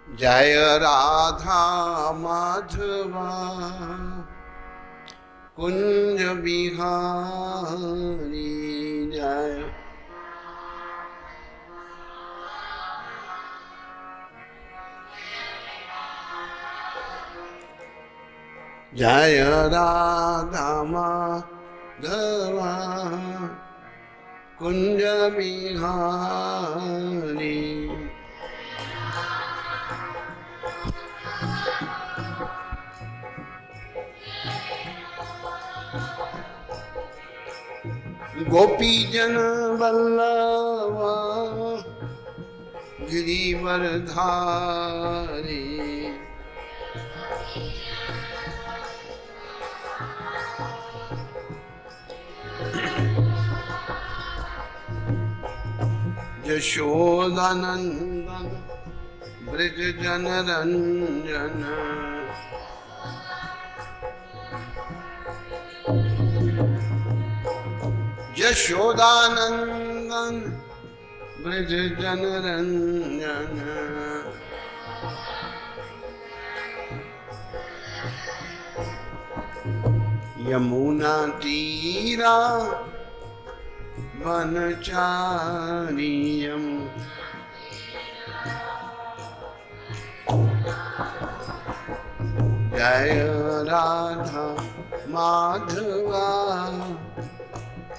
जय राधा माधवा कुंज बिहारी जय। जय राधा माधवा कुंज बिहारी गोपी जन वल्लभा गिरिवरधारी यशोदानंदन ब्रज जन रंजन यशोदानंदन ब्रज जन रंजन यमुना तीरा वनचारियम जय राधा माधवा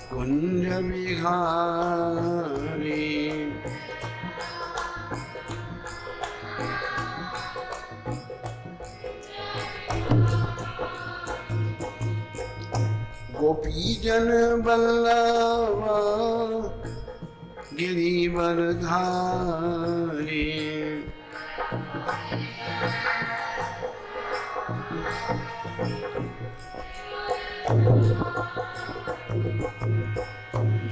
कुंज बिहारी गोपी जन वल्लभा गिरिवरधारी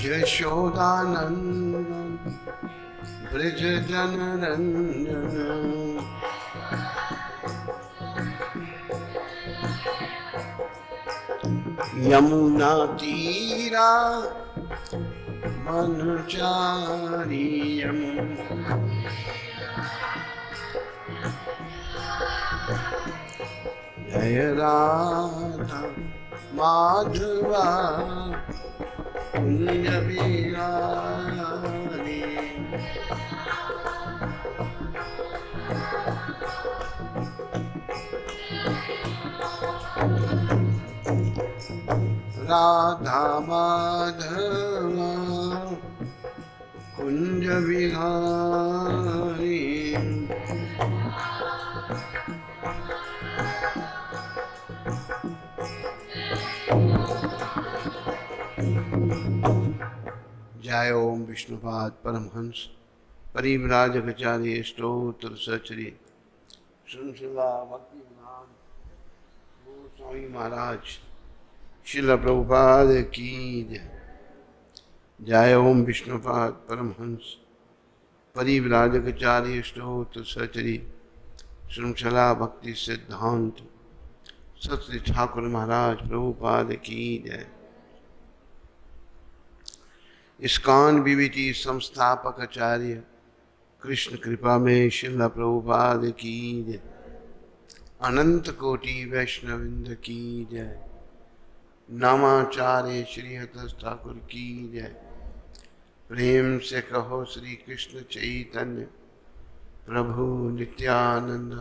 यशोदानंदन ब्रज जन रंजन यमुना तीरा वनचारियम जय राधा माधवा कुंज बिहारी राधा माधवा कुंज बिहारी जय ओम विष्णुपाद परमहंस परिव्राजकाचार्य स्तोत्र सचरी सुनशिला भक्ति स्वामी महाराज शिला प्रभुपाद की जय। जय ओम विष्णुपाद परमहंस परिव्राजकाचार्य स्तोत्र सचरी श्रृंखला भक्ति सिद्धांत सत ठाकुर महाराज प्रभुपाद की जय। इस्कॉन बीबीटी संस्थापक आचार्य कृष्ण कृपा में शिला प्रभुपाद की जय। अनंत कोटि वैष्णविंद की जय। नामाचार्य श्री हतस ठाकुर की जय। प्रेम से कहो श्री कृष्ण चैतन्य प्रभु नित्यानंद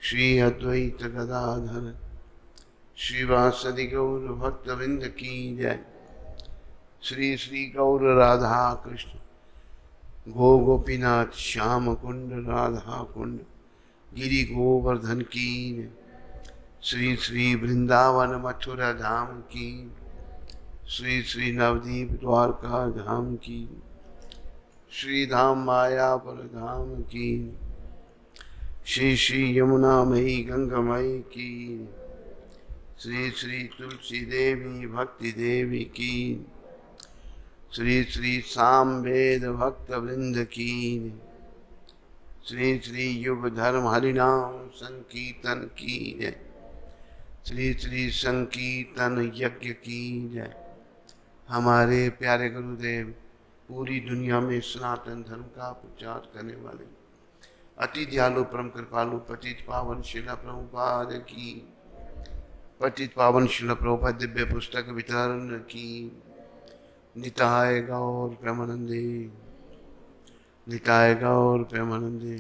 श्री अद्वैत गदाधर श्रीवासदि गौर भक्तविंद की जय। श्री श्री गौर राधा कृष्ण गो गोपीनाथ श्याम कुंड राधा कुंड गिरि गोवर्धन की जय। श्री श्री वृंदावन मथुरा धाम की श्री श्री नवदीप द्वारका धाम की श्री धाम मायापुर धाम की श्री श्री यमुना मई गंगा मई की श्री श्री तुलसी देवी भक्ति देवी की श्री श्री सामवेद भक्त वृंद की श्री श्री युग धर्म हरिनाम संकीर्तन की जय। श्री श्री संकीर्तन यज्ञ की जय। हमारे प्यारे गुरुदेव पूरी दुनिया में सनातन धर्म का प्रचार करने वाले अति दयालु परम कृपालु पतित पावन शिला प्रभुपाद की, पतित पावन शिला प्रभुपाद दिव्य पुस्तक वितरण की। निताय गौर प्रेमानंदे, निताय गौर प्रेमानंदे।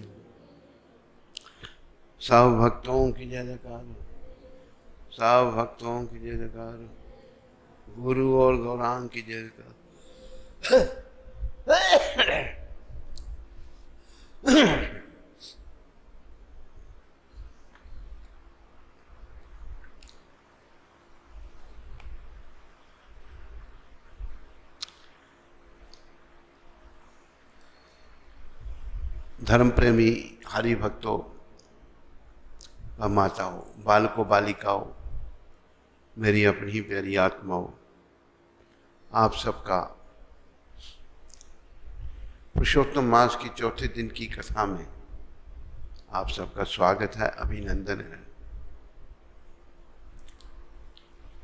सब भक्तों की जय जयकार, सब भक्तों की जय जयकार, गुरु और गौरांग की जय जयकार। धर्म प्रेमी हरि भक्तों व माताओं, बालकों बालिकाओं, मेरी अपनी ही प्यारी आत्माओं, आप सबका पुरुषोत्तम मास की चौथे दिन की कथा में आप सबका स्वागत है, अभिनंदन है।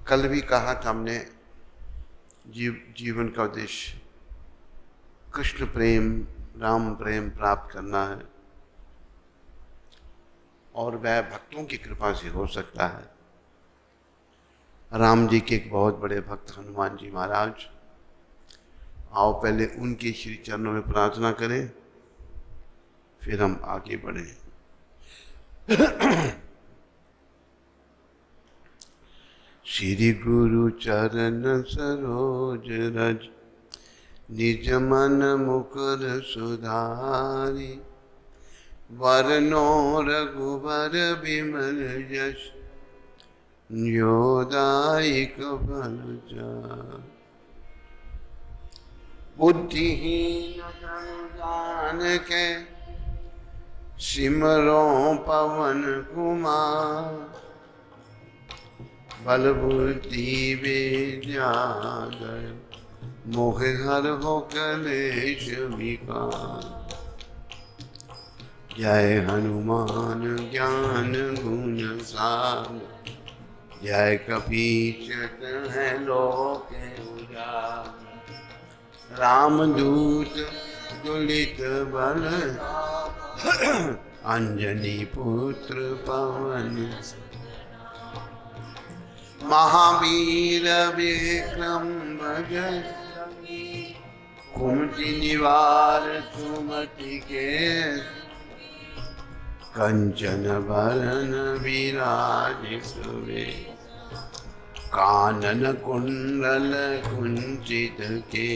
कल भी कहा था हमने जीवन का उद्देश्य कृष्ण प्रेम, राम प्रेम प्राप्त करना है और वह भक्तों की कृपा से हो सकता है। राम जी के एक बहुत बड़े भक्त हनुमान जी महाराज, आओ पहले उनके श्री चरणों में प्रार्थना करें, फिर हम आगे बढ़ें। श्री गुरु चरण सरोज रज, निज मन मुकुर सुधारी, वरनो रघुबर बिमल यश, जो दायक फल चारि। बुद्धिहीन जन जान के, सिमरो पवन कुमार, बल बुद्धि विद्या दय, मोह हर हो कलेश विकार। जय हनुमान ज्ञान गुण सागर, जय कपीश है लोके उजागर। रामदूत दुलित बल, अंजनी पुत्र पवन। महावीर विक्रम बजरंगी, कुमति निवार सुमति के, कंचन बरन विराज सुबेश। कानन कुंडल कुंचित के,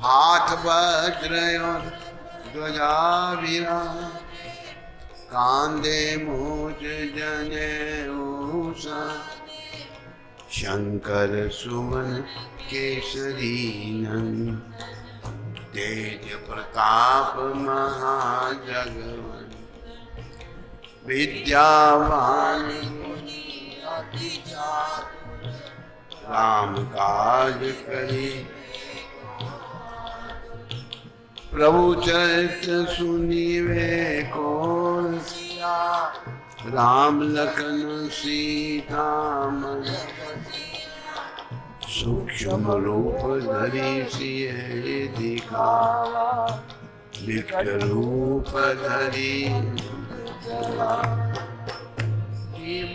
हाथ वज्र और ध्वजा विराज। कांधे मूज जनेऊसा, शंकर सुमन केसरी नंदन। तेज प्रताप महाजगवन, विद्यावान राम काज करी। प्रभु चरित्र सुनिवे को, राम लखन सीता मन। सूक्ष्म रूप धरि सिय दिखावा, विकट रूप धरि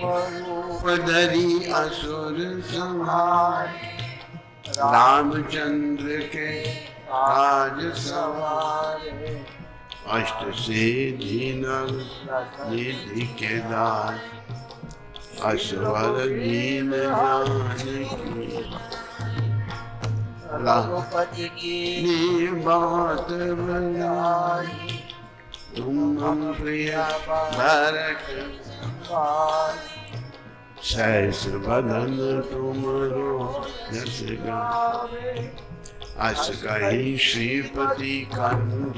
रूप धरि असुर संहार। रामचंद्र के काज सवारे, अष्ट सिद्धि नव निधि के दास। असवर दीन जानकी, रघुपति की बात बनाई। तुम हम प्रिय भरत सहस बदन तुमरो जस गावे। अस कही श्रीपति कंठ,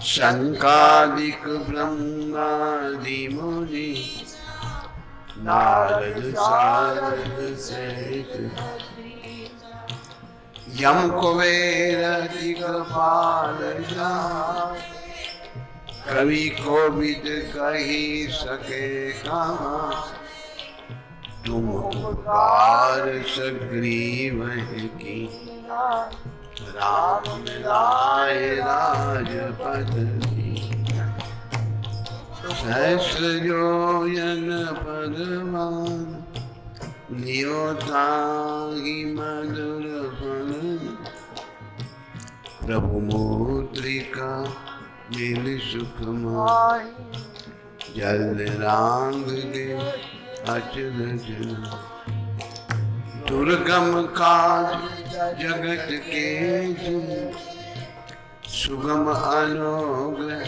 शंकादिक ब्रह्मादि मुनि। नारद सारद सहित, यम कुबेर दिक्पाल जाय। कवि कोविद कही सके कहाँ, तुम उपकार सग्रीव की। राम मिलाए राजपद दीना। सहस्र योजन पदमान नियोताहि मधुर फल। प्रभु मुद्रिका मिल सुख माही जल रांग दे अचरज। दुर्गम काज जगत के सुगम अनुग्रह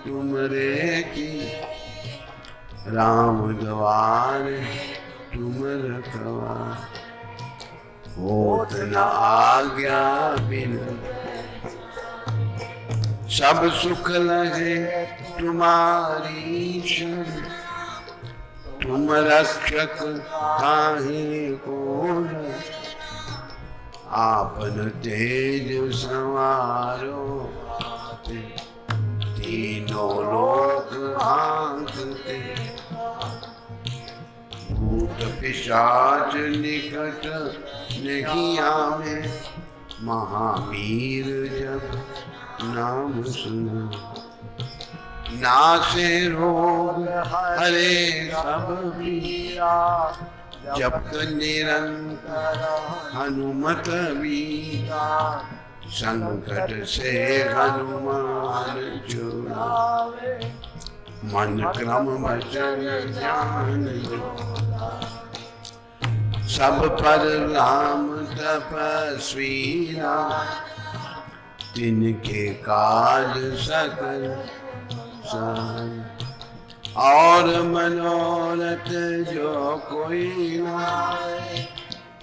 तुमरे की। राम द्वारे तुम रखवा होत न आज्ञा बिनु। सब सुख लगे तुम्हारी शरण। तुम रक्षक काहे को आपन तेज संवारो। तीनों लोक आंकते भूत पिशाच निकट नहीं आवे। महावीर जब नाम सुनो नासे रोग हरे सब पीरा। जपत निरंतर हनुमत वीरा। संकट से हनुमान छुड़ावे मन क्रम वचन ध्यान जो। सब पर राम तपस्वी तिनके काज सकल सान। और मनोरथ जो कोई नाए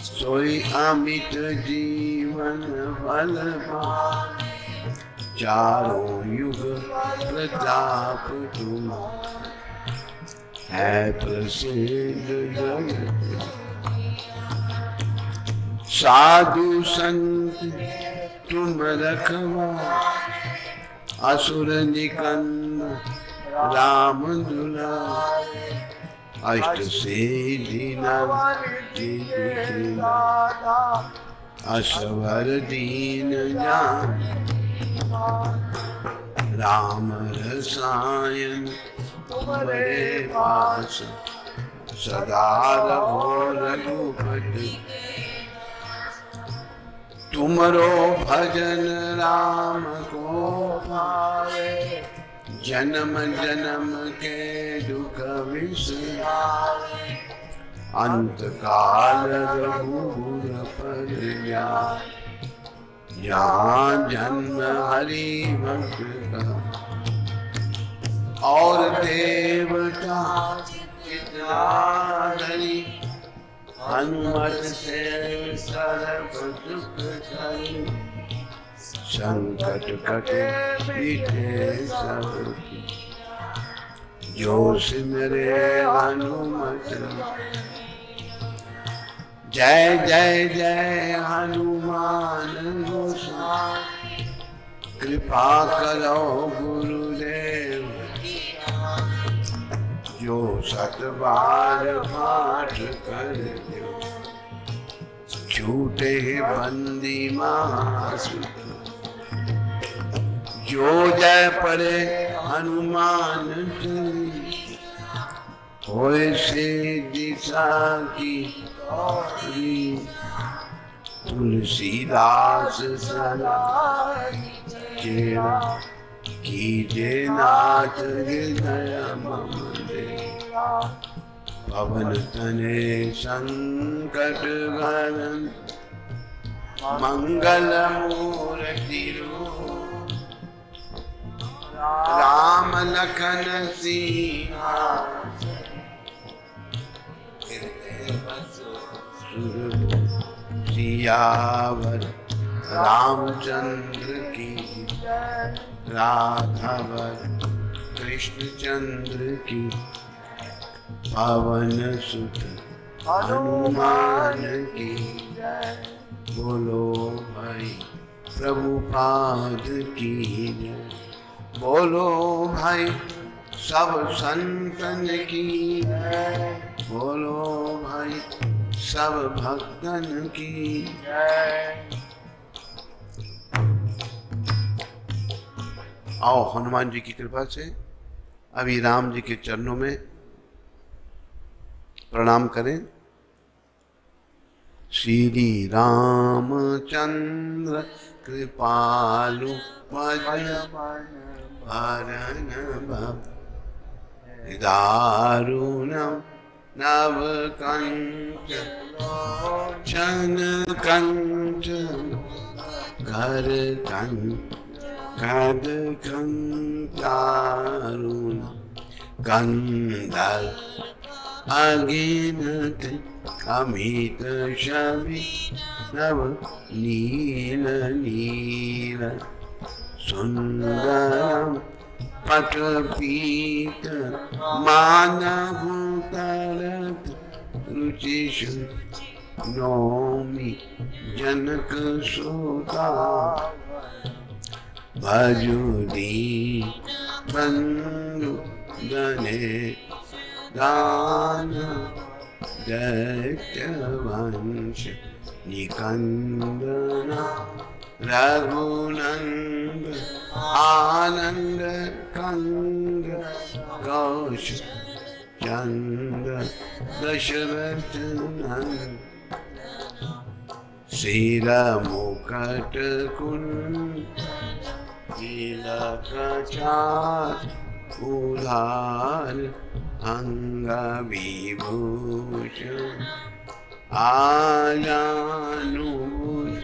सोई अमित जीवन फल पाए। चारों युग प्रताप तुम है प्रसिद्ध जगत। साधु संत तुम रखवा असुर निकंद राम दुलारे। अष्ट सिद्धि नव असवर दीन जान। राम रसायन तुम्हारे पास सदा रहो रघुपति। तुमरो भजन राम को पावे। जन्म जन्म के दुख विसरावे। अंत काल रघुवर पर जाए। यहाँ जन्म हरि भक्त का और देवता कितना धनी। हनुमत से सर्व सुख करी। संकट कटे बीते सबकी। जो सिमरे हनुमत। जय जय जय हनुमान गोसाई। कृपा करो गुरुदेव। जो सत बार पाठ कर दो। झूठे बंदी महासुत। जो जय पड़े हनुमान चली। होए से दिशा की तुलसीदास सदा चेरा। कीजे नाथ हृदय मम देवा। पवन तने संकट हरन। मंगल मूर्ति रूप। राम लखन सीता। सियावर रामचंद्र की। राघवर कृष्ण चंद्र की। पवन सुत हनुमान की। बोलो भाई प्रभुपाद की जय। बोलो भाई सब संतन की जय। बोलो भाई सब भक्तन की जय। आओ हनुमान जी की कृपा से अभी राम जी के चरणों में प्रणाम करें। श्री रामचंद्र कृपालु भरण दारुणम नव कंचन कंचन घर कद कंचारुण कंदर अगिनत अमित शबि नव नील नील सुंदरम पटपीत मानहु तरत रुचिषु नौमि जनक सुता भजुदी बंधु गणे दान दैत्य वंश निकंदन रघुनंद आनंद कंद कौश चंद दशरथ नंद सिर मुकट तिलक चार उधार अंग विभूषण आजानुभूष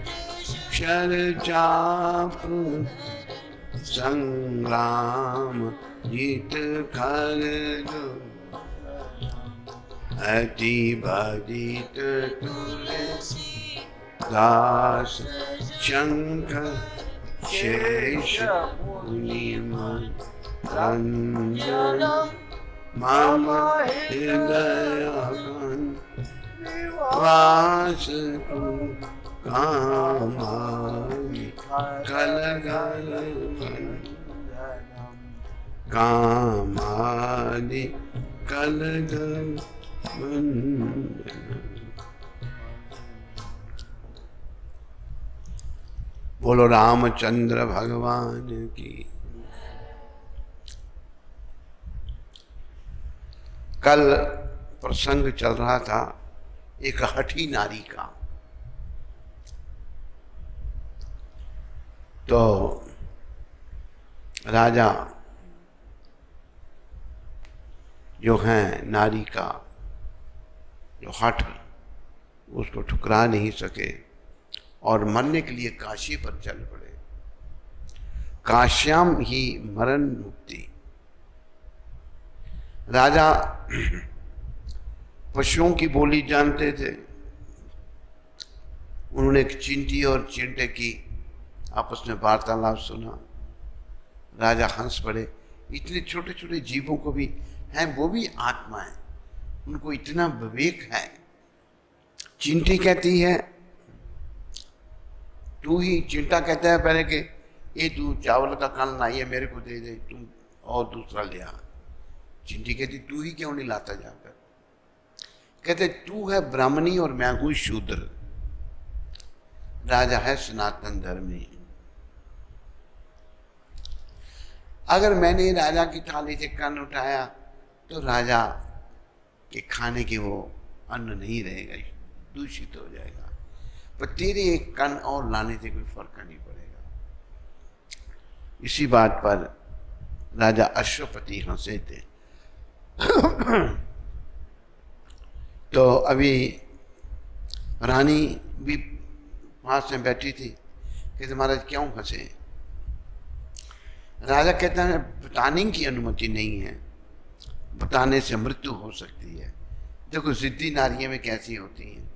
शर चाप संग्राम जीत खर अति बदित तुलसी दास शंख शेष मुनिमन रंजन मम हृदय वास कामामि कलकल कामादि कलकल बोलो रामचंद्र भगवान की। कल प्रसंग चल रहा था एक हठी नारी का। तो राजा जो हैं नारी का जो हठ उसको ठुकरा नहीं सके और मरने के लिए काशी पर चल पड़े। काश्याम ही मरण मुक्ति। राजा पशुओं की बोली जानते थे। उन्होंने एक चींटी और चींटे की आपस में वार्तालाप सुना। राजा हंस पड़े। इतने छोटे छोटे जीवों को भी हैं, वो भी आत्मा है, उनको इतना विवेक है। चींटी कहती है तू ही, चिंटा कहता है पहले कि ये तू चावल का कण लाइए मेरे को दे दे, तुम और दूसरा ले आ। चिंटी कहती तू ही क्यों नहीं लाता जाकर। कहते तू है ब्राह्मणी और मैं हूं शूद्र। राजा है सनातन धर्मी। अगर मैंने राजा की थाली से कण उठाया तो राजा के खाने के वो अन्न नहीं रहेगा, दूषित हो जाएगा। पर तेरे एक कण और लाने से कोई फर्क नहीं पड़ेगा। इसी बात पर राजा अश्वपति हंसे थे। तो अभी रानी भी पास में बैठी थी। कहते महाराज क्यों हंसे। राजा कहता है बताने की अनुमति नहीं है, बताने से मृत्यु हो सकती है। देखो सिद्धि नारियां में कैसी होती हैं।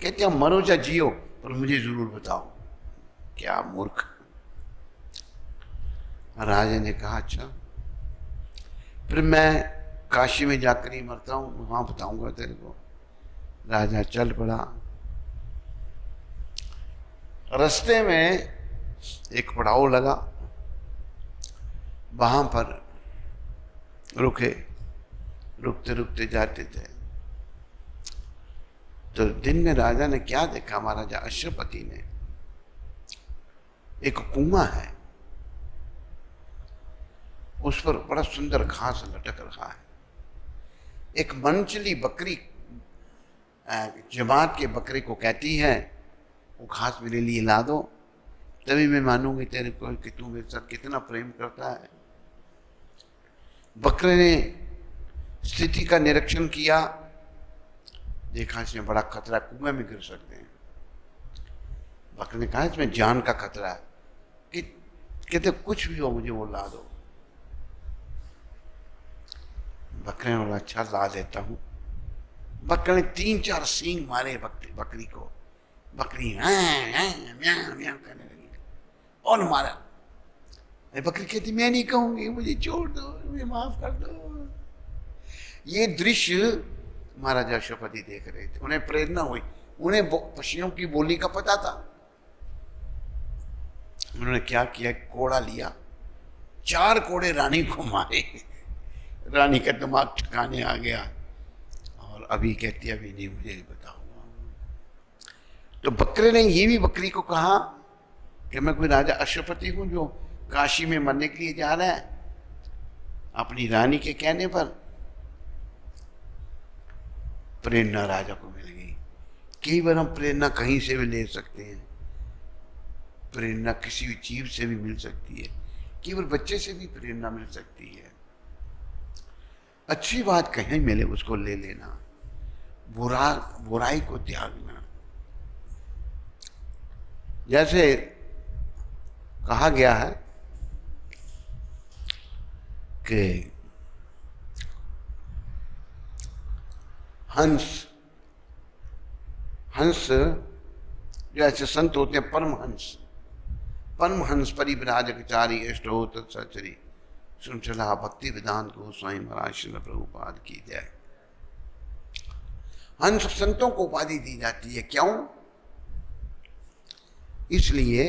कहते हैं मरो या जियो पर मुझे जरूर बताओ। क्या मूर्ख। राजा ने कहा अच्छा फिर मैं काशी में जाकर ही मरता हूं, वहां बताऊंगा तेरे को। राजा चल पड़ा। रास्ते में एक पड़ाव लगा, वहां पर रुके। रुकते रुकते जाते थे तो दिन में राजा ने क्या देखा, महाराजा अश्वपति ने, एक कुआं है उस पर बड़ा सुंदर घास लटक रहा है। एक मनचली बकरी जमात के बकरे को कहती है, वो घास मेरे लिए ला दो, तभी मैं मानूंगी तेरे को कि तू मेरे साथ कितना प्रेम करता है। बकरे ने स्थिति का निरीक्षण किया, देखा इसमें बड़ा खतरा, कुएं में गिर सकते हैं। बकरे ने कहा इसमें जान का खतरा है, कि कहते कुछ भी हो मुझे वो ला दो। बकरे ने बोला अच्छा ला देता हूं। बकरे ने 3-4 सींग मारे बकरी को। बकरी म्यां म्यां करने लगी और मारा। अरे बकरी कहती मैं नहीं कहूंगी, मुझे छोड़ दो, मुझे माफ कर दो। ये दृश्य महाराजा अश्वपति देख रहे थे, उन्हें प्रेरणा हुई, उन्हें पक्षियों की बोली का पता था। उन्होंने क्या किया, कोड़ा लिया, 4 कोड़े रानी को मारे। रानी का दिमाग ठिकाने आ गया और अभी कहती अभी नहीं, मुझे बताऊंगा। तो बकरे ने ये भी बकरी को कहा कि मैं कोई राजा अश्वपति हूं जो काशी में मरने के लिए जा रहा है। अपनी रानी के कहने पर प्रेरणा राजा को मिल गई। कई बार हम प्रेरणा कहीं से भी ले सकते हैं, प्रेरणा किसी भी जीव से भी मिल सकती है, केवल बच्चे से भी प्रेरणा मिल सकती है। अच्छी बात कहीं मिले उसको ले लेना, बुराई को त्यागना। जैसे कहा गया है कि हंस जो ऐसे संत होते हैं, परमहंस परिव्राजकचारी अष्टो तत्सचरी श्रृंखला भक्ति वेदांत गोस्वामी महाराज श्रील प्रभुपाद की जय। हंस संतों को उपाधि दी जाती है, क्यों? इसलिए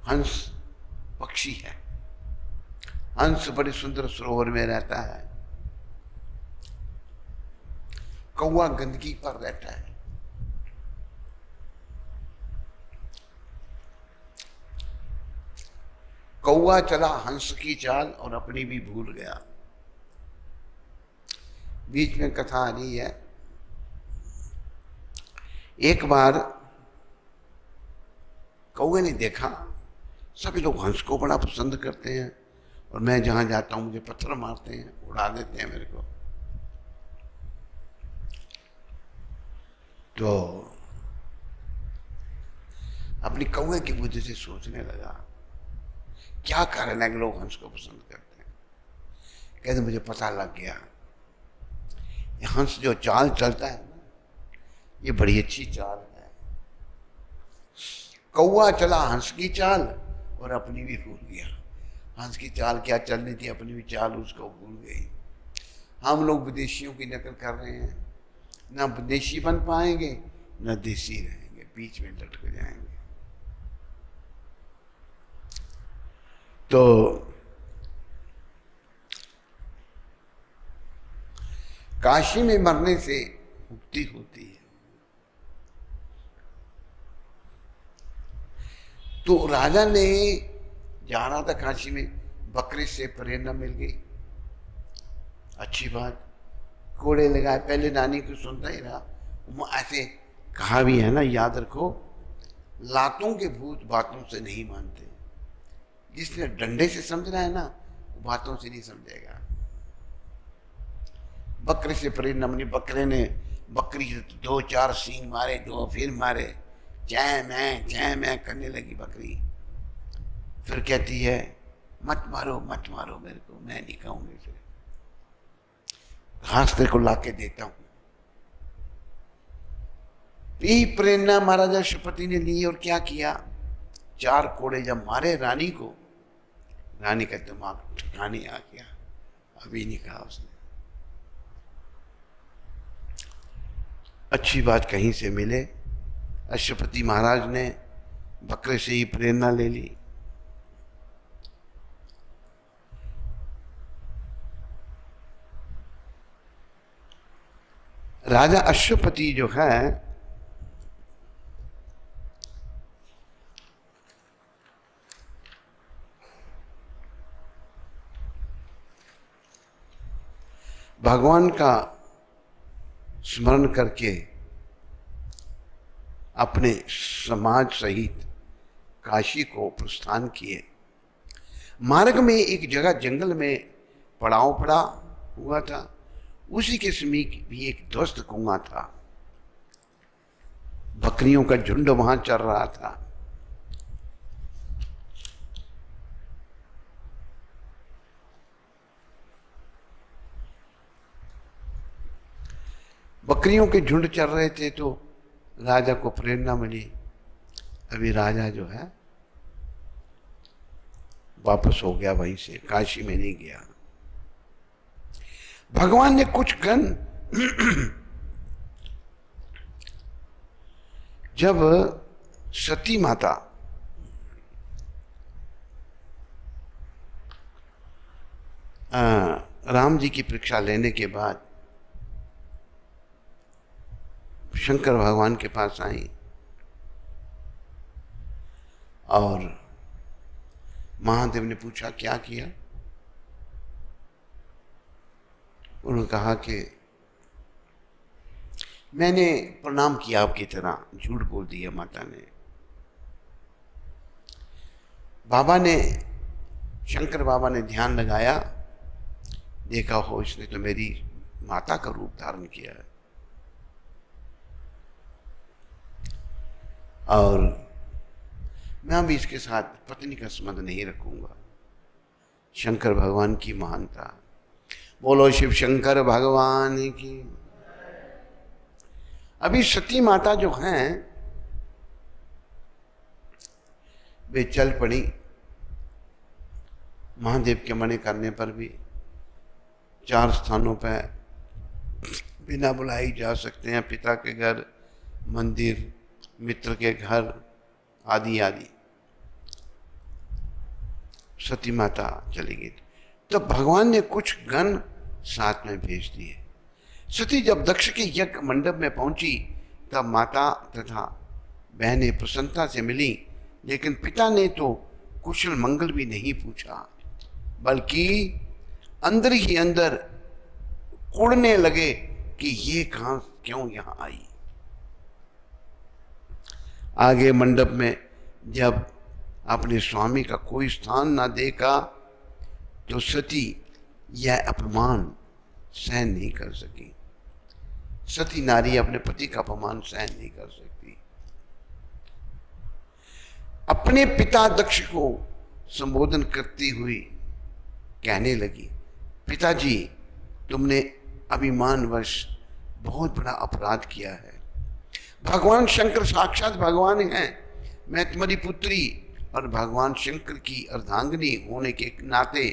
हंस पक्षी है। हंस बड़े सुंदर सरोवर में रहता है, कौवा गंदगी पर रहता है। कौवा चला हंस की चाल और अपनी भी भूल गया। बीच में कथा आ रही है, एक बार कौवे ने देखा सभी लोग हंस को बड़ा पसंद करते हैं और मैं जहां जाता हूं मुझे पत्थर मारते हैं, उड़ा देते हैं मेरे को। तो अपनी कौवे की बुद्धि से सोचने लगा क्या कारण है कि लोग हंस को पसंद करते हैं। कहते मुझे पता लग गया, ये हंस जो चाल चलता है ना, ये बड़ी अच्छी चाल है। कौवा चला हंस की चाल और अपनी भी भूल गया। हंस की चाल क्या चलनी थी, अपनी भी चाल उसको भूल गई। हम लोग विदेशियों की नकल कर रहे हैं, ना विदेशी बन पाएंगे ना देसी रहेंगे, बीच में लटक जाएंगे। तो काशी में मरने से मुक्ति होती है। तो राजा ने जा रहा था काशी में, बकरे से प्रेरणा मिल गई, अच्छी बात। कोड़े लगाए, पहले रानी को सुनता ही रहा। ऐसे कहा भी है ना, याद रखो, लातों के भूत बातों से नहीं मानते। जिसने डंडे से समझना है ना, वो बातों से नहीं समझेगा। बकरे से प्रेरणा मिली, बकरे ने बकरी 2-4 सींग मारे, 2 फिर मारे, जय मैं करने लगी बकरी। फिर कहती है मत मारो मेरे को, मैं नहीं खाऊंगी, फिर घास तेरे को लाके देता हूं। यही प्रेरणा महाराजा अश्वपति ने ली और क्या किया, 4 कोड़े जब मारे रानी को, रानी का दिमाग ठिकाने आ गया। अभी नहीं कहा उसने। अच्छी बात कहीं से मिले, अश्वपति महाराज ने बकरे से ही प्रेरणा ले ली। राजा अश्वपति जो है, भगवान का स्मरण करके अपने समाज सहित काशी को प्रस्थान किए। मार्ग में एक जगह जंगल में पड़ाव पड़ा हुआ था। उसी के समीप भी एक ध्वस्त कुआं था। बकरियों का झुंड वहां चल रहा था। बकरियों के झुंड चल रहे थे तो राजा को प्रेरणा मिली। अभी राजा जो है वापस हो गया वहीं से, काशी में नहीं गया। भगवान ने कुछ गण जब सती माता राम जी की परीक्षा लेने के बाद शंकर भगवान के पास आई और महादेव ने पूछा क्या किया। उन्होंने कहा कि मैंने प्रणाम किया आपकी तरह। झूठ बोल दिया माता ने। बाबा ने, शंकर बाबा ने ध्यान लगाया, देखा हो इसने तो मेरी माता का रूप धारण किया है और मैं भी इसके साथ पत्नी का संबंध नहीं रखूंगा। शंकर भगवान की महानता। बोलो शिव शंकर भगवान की। अभी सती माता जो हैं वे चल पड़ी। महादेव के मना करने पर भी 4 स्थानों पर बिना बुलाए जा सकते हैं। पिता के घर, मंदिर, मित्र के घर आदि आदि। सती माता चली गई। तो भगवान ने कुछ गण साथ में भेज दिए। सती जब दक्ष के यज्ञ मंडप में पहुंची तब माता तथा बहनें प्रसन्नता से मिली, लेकिन पिता ने तो कुशल मंगल भी नहीं पूछा, बल्कि अंदर ही अंदर कुड़ने लगे कि ये कहां क्यों यहां आई। आगे मंडप में जब अपने स्वामी का कोई स्थान ना देखा तो सती यह अपमान सहन नहीं कर सकी। सती नारी अपने पति का अपमान सहन नहीं कर सकती। अपने पिता दक्ष को संबोधन करती हुई कहने लगी, पिताजी तुमने अभिमानवश बहुत बड़ा अपराध किया है। भगवान शंकर साक्षात भगवान हैं। मैं तुम्हारी पुत्री और भगवान शंकर की अर्धांगिनी होने के नाते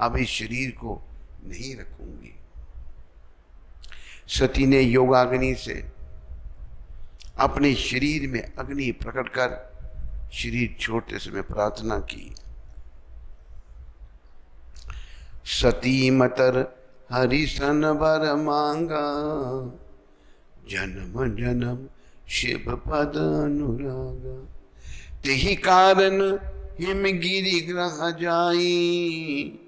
अब इस शरीर को नहीं रखूंगी। सती ने योगाग्नि से अपने शरीर में अग्नि प्रकट कर शरीर छोड़ते समय प्रार्थना की। सती मतर हरिशन वर मांगा, जन्म जन्म शिव पद अनुरागा। तेहि कारण हिमगिरि ग्रह जाई,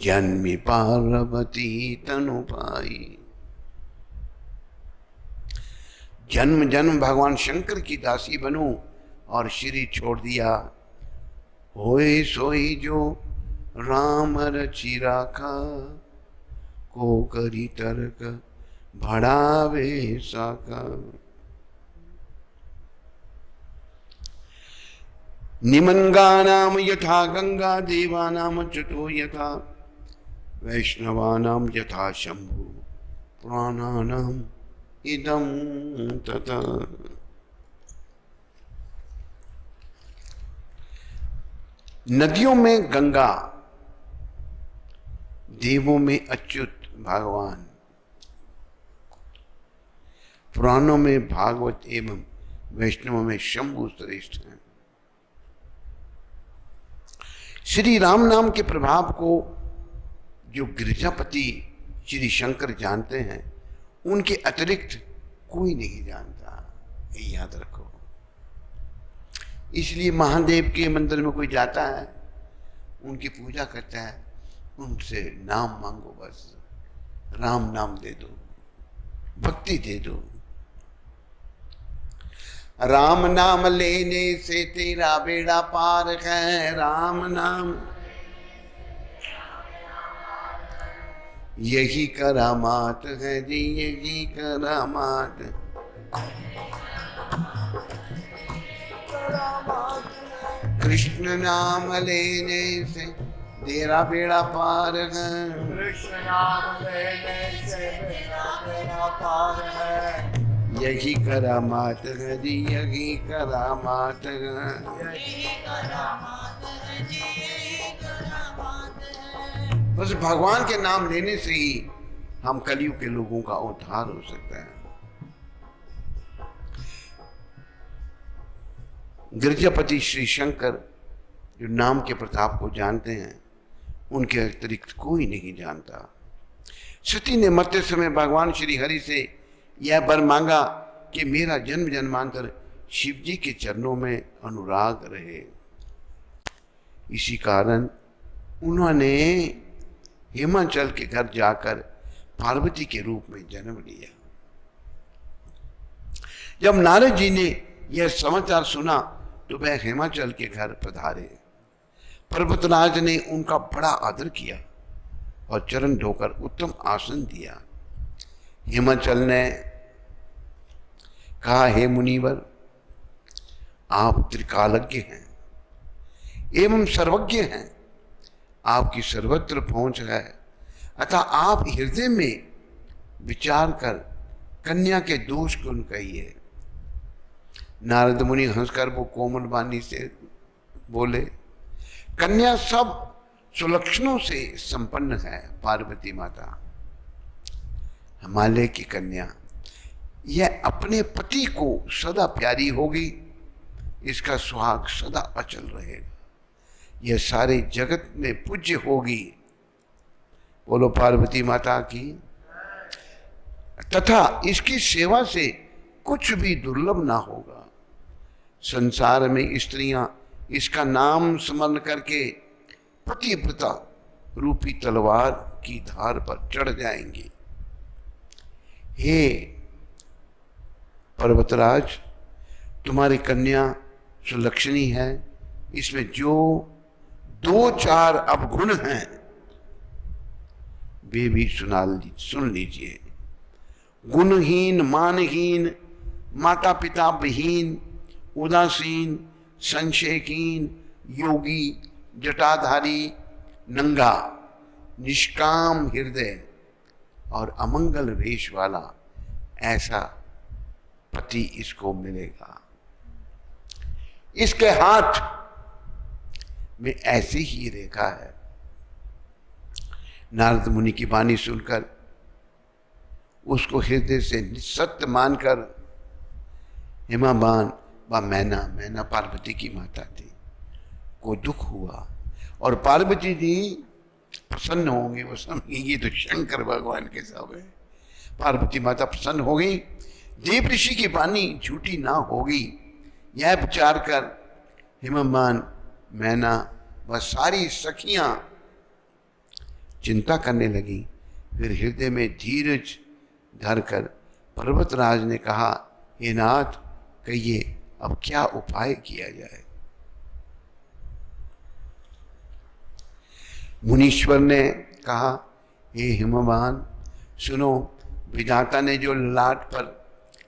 जन्मी पार्वती तनु पाई। जन्म जन्म भगवान शंकर की दासी बनूं और शरीर छोड़ दिया। होए सोई जो राम रचि राखा, को करी तर्क भड़ावे साका। निमंगानाम यथा गंगा, देवानाम चतो यथा, वैष्णवानाम यथा शंभु, पुराणानाम इदं तथा। नदियों में गंगा, देवों में अच्युत भगवान, पुराणों में भागवत एवं वैष्णवों में शंभु श्रेष्ठ हैं। श्री राम नाम के प्रभाव को जो गिरिजापति श्री शंकर जानते हैं, उनके अतिरिक्त कोई नहीं जानता, ये याद रखो। इसलिए महादेव के मंदिर में कोई जाता है उनकी पूजा करता है, उनसे नाम मांगो, बस राम नाम दे दो, भक्ति दे दो। राम नाम लेने से तेरा बेड़ा पार है, राम नाम यही करामात है जी, यही करामात। कृष्ण नाम लेने से तेरा बेड़ा पार है, कृष्ण नाम लेने से बेड़ा पार है, यही करामात है जी, यही करामात है। यही करामात है जी, यही करामात है। बस भगवान के नाम लेने से ही हम कलयुग के लोगों का उद्धार हो सकता है। गिरजापति श्री शंकर जो नाम के प्रताप को जानते हैं, उनके अतिरिक्त कोई नहीं जानता। सती ने मरते समय भगवान श्री हरि से यह वर मांगा कि मेरा जन्म जन्मांतर शिव जी के चरणों में अनुराग रहे। इसी कारण उन्होंने हिमाचल के घर जाकर पार्वती के रूप में जन्म लिया। जब नारद जी ने यह समाचार सुना तो वह हिमाचल के घर पधारे। पर्वतराज ने उनका बड़ा आदर किया और चरण धोकर उत्तम आसन दिया। हिमाचल ने कहा, हे मुनिवर, आप त्रिकालज्ञ हैं एवं सर्वज्ञ हैं, आपकी सर्वत्र पहुंच है, अतः आप हृदय में विचार कर कन्या के दोष को कहिए। नारद मुनि हंसकर वो कोमल वाणी से बोले, कन्या सब सुलक्षणों से संपन्न है। पार्वती माता हिमालय की कन्या, यह अपने पति को सदा प्यारी होगी, इसका सुहाग सदा अचल रहेगा, यह सारे जगत में पूज्य होगी। बोलो पार्वती माता की। तथा इसकी सेवा से कुछ भी दुर्लभ ना होगा। संसार में स्त्रियां इसका नाम स्मरण करके पतिव्रता रूपी तलवार की धार पर चढ़ जाएंगी। हे पर्वतराज, तुम्हारी कन्या सुलक्षणी है, इसमें जो 2-4 अवगुण हैं वे भी सुन लीजिए। गुणहीन, मानहीन, माता पिता विहीन, उदासीन, संशयहीन, योगी, जटाधारी, नंगा, निष्काम हृदय और अमंगल वेश वाला, ऐसा पति इसको मिलेगा। इसके हाथ में ऐसी ही रेखा है। नारद मुनि की वाणी सुनकर उसको हृदय से सत्य मानकर हिमाबान व मैना पार्वती की माता थी, को दुख हुआ और पार्वती जी प्रसन्न होंगे। वो समझी ये तो शंकर भगवान के सब है। पार्वती माता प्रसन्न हो गई, देव ऋषि की वाणी झूठी ना होगी, यह विचार कर हिममान, मैना व सारी सखियां चिंता करने लगी। फिर हृदय में धीरज धरकर पर्वतराज ने कहा, हे नाथ, कहिए अब क्या उपाय किया जाए। मुनीश्वर ने कहा, हे हिमवान, सुनो, विधाता ने जो लाट पर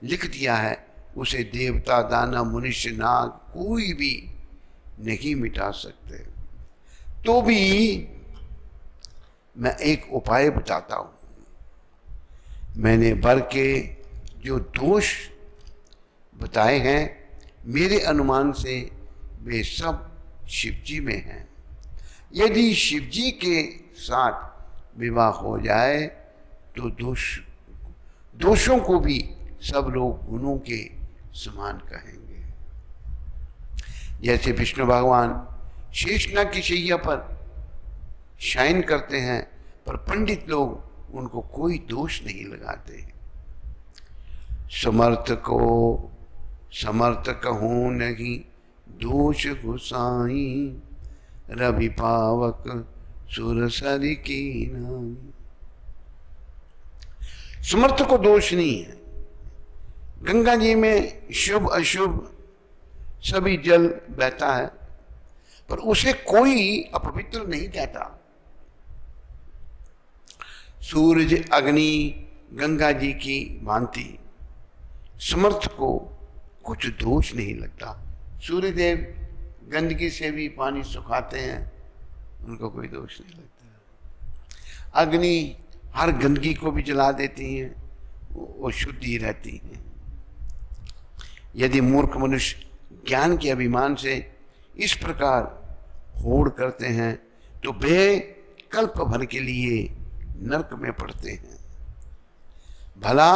लिख दिया है उसे देवता, दानव, मनुष्य, नाग कोई भी नहीं मिटा सकते। तो भी मैं एक उपाय बताता हूं। मैंने वर के जो दोष बताए हैं, मेरे अनुमान से वे सब शिवजी में हैं। यदि शिवजी के साथ विवाह हो जाए तो दोषों को भी सब लोग गुणों के समान कहेंगे। जैसे विष्णु भगवान शेषनाग की शैया पर शयन करते हैं, पर पंडित लोग उनको कोई दोष नहीं लगाते। समर्थ को समर्थ कहूं नहीं, दोष गुसाई, रवि पावक सुरसरी की नाई। समर्थ को दोष नहीं है। गंगा जी में शुभ अशुभ सभी जल बहता है, पर उसे कोई अपवित्र नहीं कहता। सूरज अग्नि गंगा जी की भांति समर्थ को कुछ दोष नहीं लगता। सूर्यदेव गंदगी से भी पानी सुखाते हैं, उनको कोई दोष नहीं लगता। अग्नि हर गंदगी को भी जला देती हैं, वो शुद्ध ही रहती हैं। यदि मूर्ख मनुष्य ज्ञान के अभिमान से इस प्रकार होड़ करते हैं तो वे कल्प भर के लिए नरक में पड़ते हैं। भला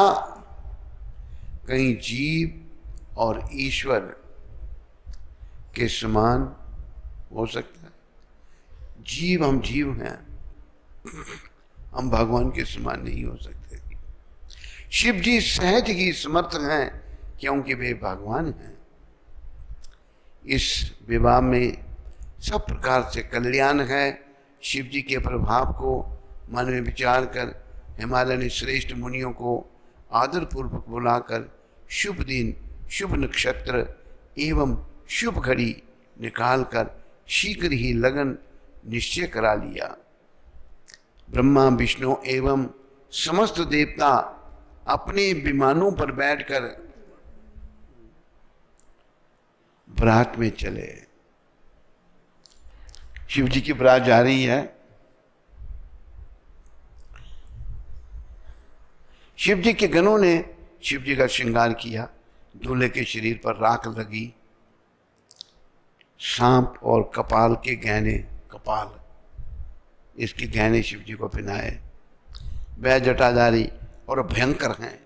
कहीं जीव और ईश्वर के समान हो सकता है? जीव, हम जीव हैं, हम भगवान के समान नहीं हो सकते। शिव जी सहज ही समर्थ हैं क्योंकि वे भगवान हैं। इस विवाह में सब प्रकार से कल्याण है। शिव जी के प्रभाव को मन में विचार कर हिमालय ने श्रेष्ठ मुनियों को आदर पूर्वक बुलाकर शुभ दिन, शुभ नक्षत्र एवं शुभ घड़ी निकालकर शीघ्र ही लगन निश्चय करा लिया। ब्रह्मा विष्णु एवं समस्त देवता अपने विमानों पर बैठकर बारात में चले। शिव जी की बारात जा रही है। शिव जी के गणों ने शिव जी का श्रृंगार किया। दूल्हे के शरीर पर राख लगी, सांप और कपाल के गहने, कपाल इसके गहने शिव जी को पहनाए। वह जटाधारी और भयंकर हैं।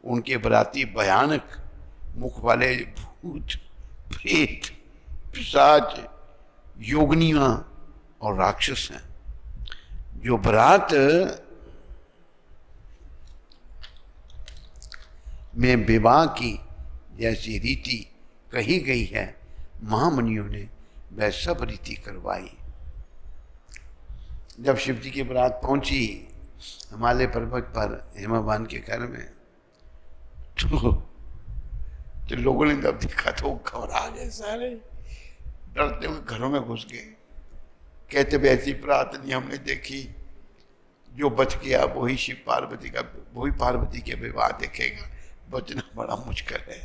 उनके बराती भयानक मुख वाले भूत, प्रेत, पिशाच, योगनियां और राक्षस हैं। जो बारात में विवाह की जैसी रीति कही गई है, महामुनियों ने वह सब रीति करवाई। जब शिव जी की बारात पहुंची हिमालय पर्वत पर हेमाबान के घर में, तो लोगों ने जब देखा तो घबरा गए, सारे डरते हुए घरों में घुस गए। कहते भी ऐसी बारात नहीं हमने देखी। जो बच गया वही शिव पार्वती का, वही पार्वती के विवाह देखेगा। बचना बड़ा मुश्किल है।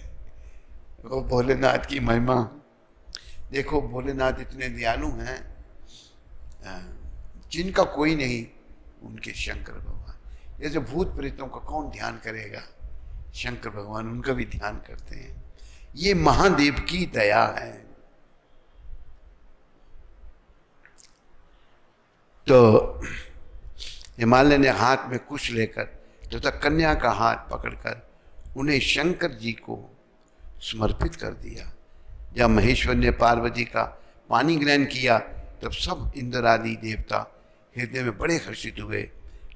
वो भोलेनाथ की महिमा देखो। भोलेनाथ इतने दयालु हैं, जिनका कोई नहीं उनके शंकर भगवान। जैसे भूत प्रेतों का कौन ध्यान करेगा, शंकर भगवान उनका भी ध्यान करते हैं। ये महादेव की दया है। तो हिमालय ने हाथ में कुश लेकर तथा कन्या का हाथ पकड़कर उन्हें शंकर जी को समर्पित कर दिया। जब महेश्वर ने पार्वती का पानी ग्रहण किया तब सब इंद्र आदि देवता हृदय में बड़े हर्षित हुए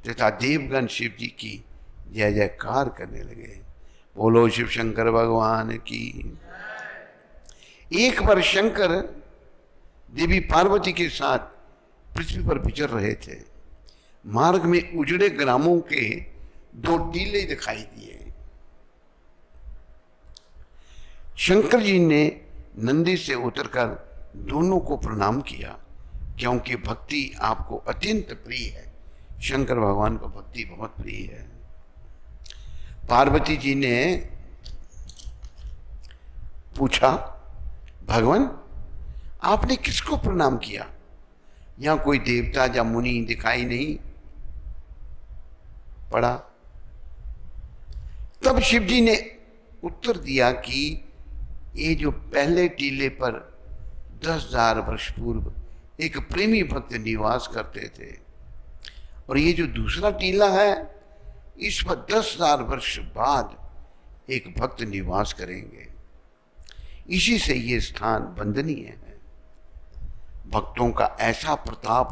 तथा देवगण शिव जी की जय जयकार करने लगे। बोलो शिव शंकर भगवान की। एक बार शंकर देवी पार्वती के साथ पृथ्वी पर विचर रहे थे। मार्ग में उजड़े ग्रामों के दो टीले दिखाई दिए। शंकर जी ने नंदी से उतरकर दोनों को प्रणाम किया, क्योंकि भक्ति आपको अत्यंत प्रिय है। शंकर भगवान को भक्ति बहुत प्रिय है। पार्वती जी ने पूछा, भगवान आपने किसको प्रणाम किया? यहां कोई देवता या मुनि दिखाई नहीं पड़ा। तब शिव जी ने उत्तर दिया कि ये जो पहले टीले पर 10,000 वर्ष पूर्व एक प्रेमी भक्त निवास करते थे, और ये जो दूसरा टीला है इस पर 10,000 वर्ष बाद एक भक्त निवास करेंगे। इसी से ये स्थान वंदनीय है। भक्तों का ऐसा प्रताप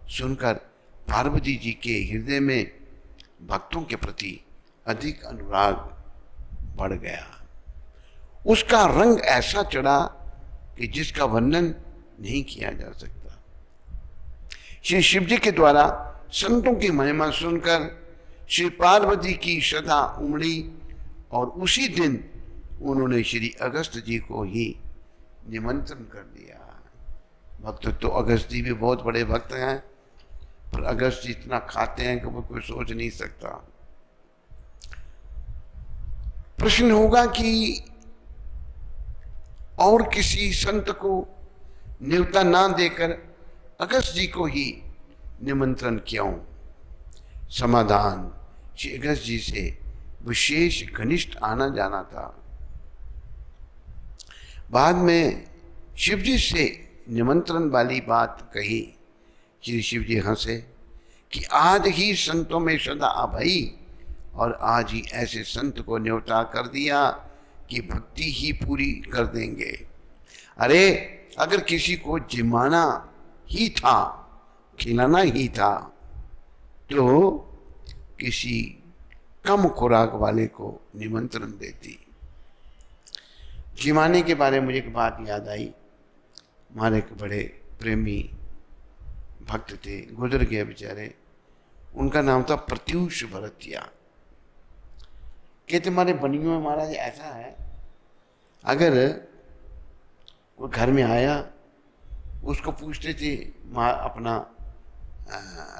सुनकर पार्वती जी के हृदय में भक्तों के प्रति अधिक अनुराग बढ़ गया। उसका रंग ऐसा चढ़ा कि जिसका वर्णन नहीं किया जा सकता। श्री शिव जी के द्वारा संतों की महिमा सुनकर श्री पार्वती की श्रद्धा उमड़ी और उसी दिन उन्होंने श्री अगस्त जी को ही निमंत्रण कर दिया। भक्त तो अगस्त जी भी बहुत बड़े भक्त हैं, पर अगस्त जी इतना खाते हैं कि वो कोई सोच नहीं सकता। प्रश्न होगा कि और किसी संत को न्योता ना देकर अगस्त जी को ही निमंत्रण क्यों? समाधान, श्री अगस्त जी से विशेष घनिष्ठ आना जाना था। बाद में शिव जी से निमंत्रण वाली बात कही। श्री शिव जी हंसे कि आज ही संतों में श्रद्धा आ भई और आज ही ऐसे संत को न्योता कर दिया कि भक्ति ही पूरी कर देंगे। अरे अगर किसी को जिमाना ही था, खिलाना ही था, तो किसी कम खुराक वाले को निमंत्रण देती। जिमाने के बारे में मुझे एक बात याद आई। हमारे एक बड़े प्रेमी भक्त थे, गुजर गए बेचारे। उनका नाम था प्रत्यूष भरतिया। कहते हमारे बनियों में महाराज ऐसा है, अगर वो घर में आया, उसको पूछते थे अपना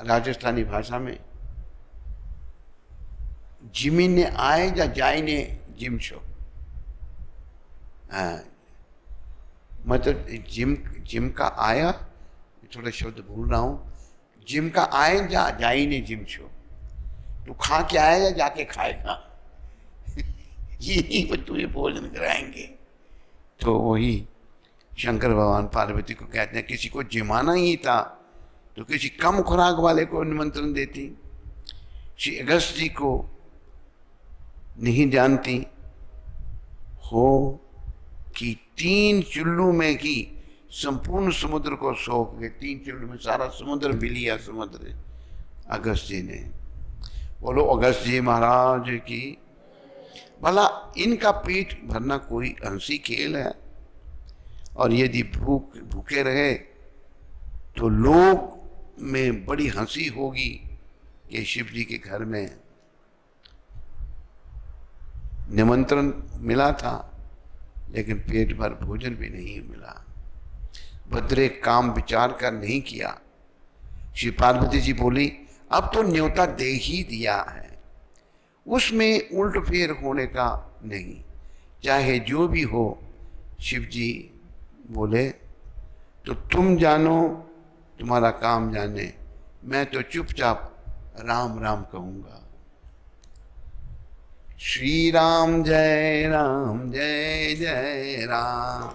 राजस्थानी भाषा में, जिमी ने आए या जाई ने जिम छो। मतलब जिम का आया, थोड़ा शब्द भूल रहा हूँ, जिम का आए या जाई ने जिम छो, तो खा के आया या जाके खाएगा, ये तुम्हें भोजन कराएंगे। तो वही शंकर भगवान पार्वती को कहते हैं, किसी को जिमाना ही था तो किसी कम खुराक वाले को निमंत्रण देती। श्री अगस्त जी को नहीं जानती हो कि 3 चुल्लू में ही संपूर्ण समुद्र को सौंप के, 3 चुल्लू में सारा समुद्र पी लिया समुद्र अगस्त जी ने। बोलो अगस्त जी महाराज की। भला इनका पेट भरना कोई हंसी खेल है? और यदि भूखे रहे तो लोग में बड़ी हंसी होगी कि शिव जी के घर में निमंत्रण मिला था लेकिन पेट भर भोजन भी नहीं मिला। भद्रे काम विचार कर नहीं किया। श्री पार्वती जी बोली, अब तो न्योता दे ही दिया है, उसमें उल्ट फेर होने का नहीं, चाहे जो भी हो। शिव जी बोले, तो तुम जानो, तुम्हारा काम जाने, मैं तो चुपचाप राम राम कहूंगा। श्री राम जय जय राम।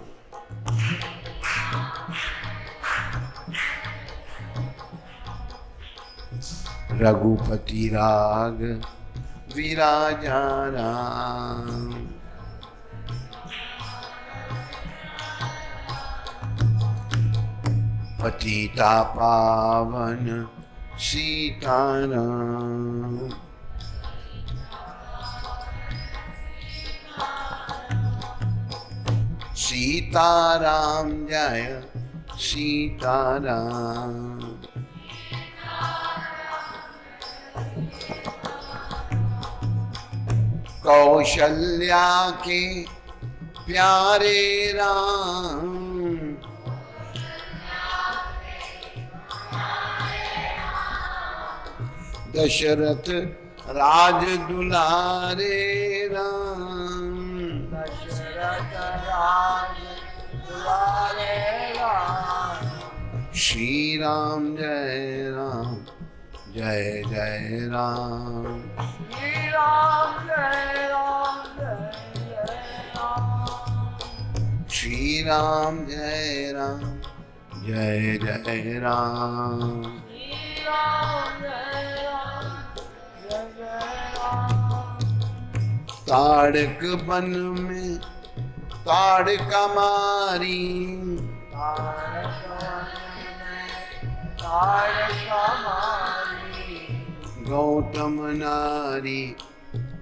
रघुपति राग विराजा राम। पतिता पावन सीताराम। सीताराम जय सीताराम। कौशल्या के प्यारे राम, दशरथ राज दुलारे राम। दशरथ राज दुलारे राम। श्री राम जय जय राम। श्री राम जय राम। श्री राम जय राम। ताड़क बन में ताड़का मारी, गौतम नारी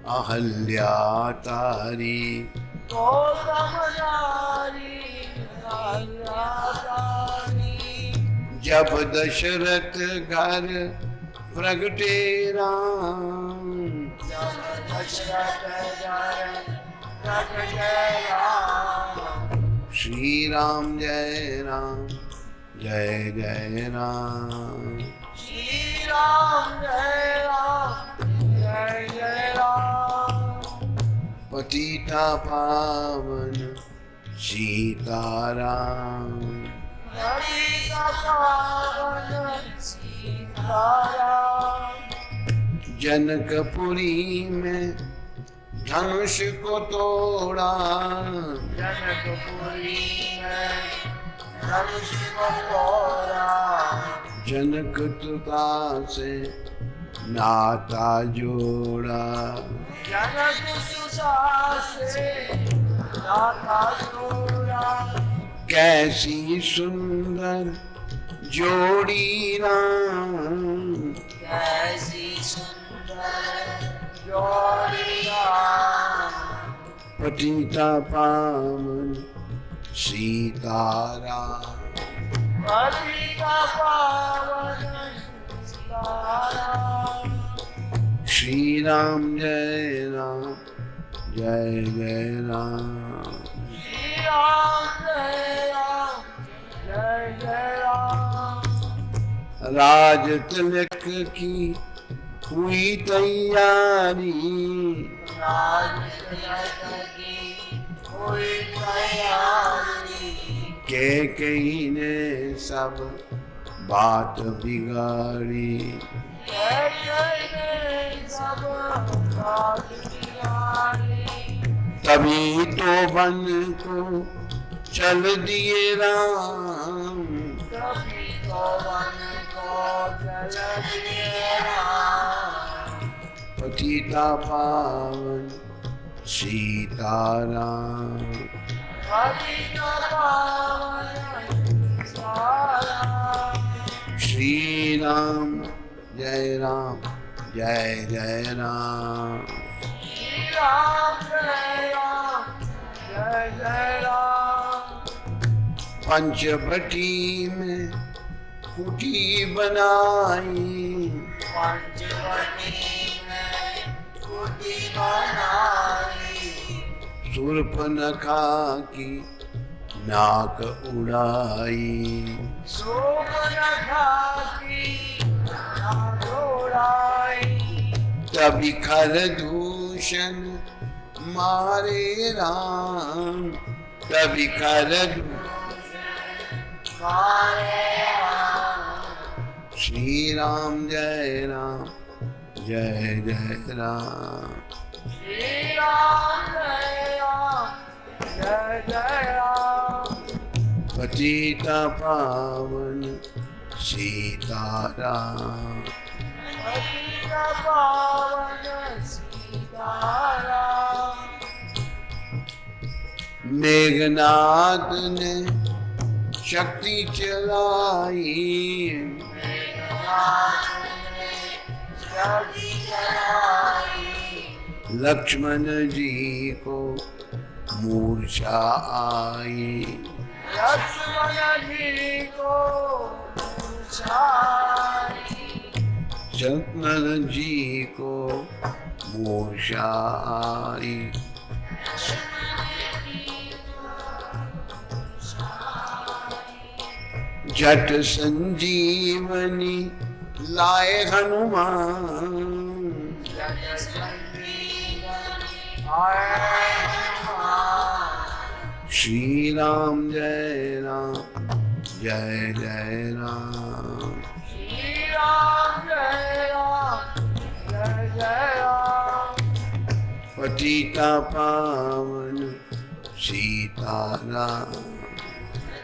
अहल्या तारी। जब दशरथ घर प्रगटे राम, जब दशरथ घर प्रगटे राम, श्री राम जय राम जय जय राम, श्री राम जय राम, पतिता पावन सीताराम, पतिता पावन सीताराम, जनकपुरी में धनुष को तोड़ा, जनकपुरी में धनुष को तोड़ा, जनक तुता से नाता जोड़ा, जनक सुता से नाता जोड़ा, कैसी सुंदर जोड़ी राम, कैसी सुंदर जोड़ी राम, पतिता पावन सीताराम, पतिता पावन सीताराम, श्री राम जय राम जय जय राम, श्री राम जय राम, राज तिलक की हुई तैयारी, राज तिलक की हुई तैयारी, कैकेयी ने सब बात बिगाड़ी, कैकेयी सब बात बिगाड़ी, तभी तो वन को चल दिए राम, कभी तो वन को चल दिए राम, पतिता पावन सीताराम, पतिता पावन सीताराम, श्री राम जय राम जय जय राम, श्री राम जय राम, पंचवटी में कुटी बनाई, पंचवटी में कुटी बनाई, शूर्पणखा की नाक उड़ाई, शूर्पणखा की नाक उड़ाई, तभी खरदूषण मारे राम, तभी मारे राम, श्री राम जय राम जय जय राम, श्री राम जय राम, पतिता पावन सीताराम, पतिता पावन सीताराम, मेघनाद ने शक्ति चलाई, शक्ति चलाई, लक्ष्मण जी को मूर्छा आई, लक्ष्मण जी को मूर्छाई, लक्ष्मण जी को मूर्छा आई, जट संजीवनी लाए हनुमान, जट संजीवनी आए हनुमान, श्री राम जय राम जय जय राम, श्री राम जय राम, पतिता पावन सीताराम,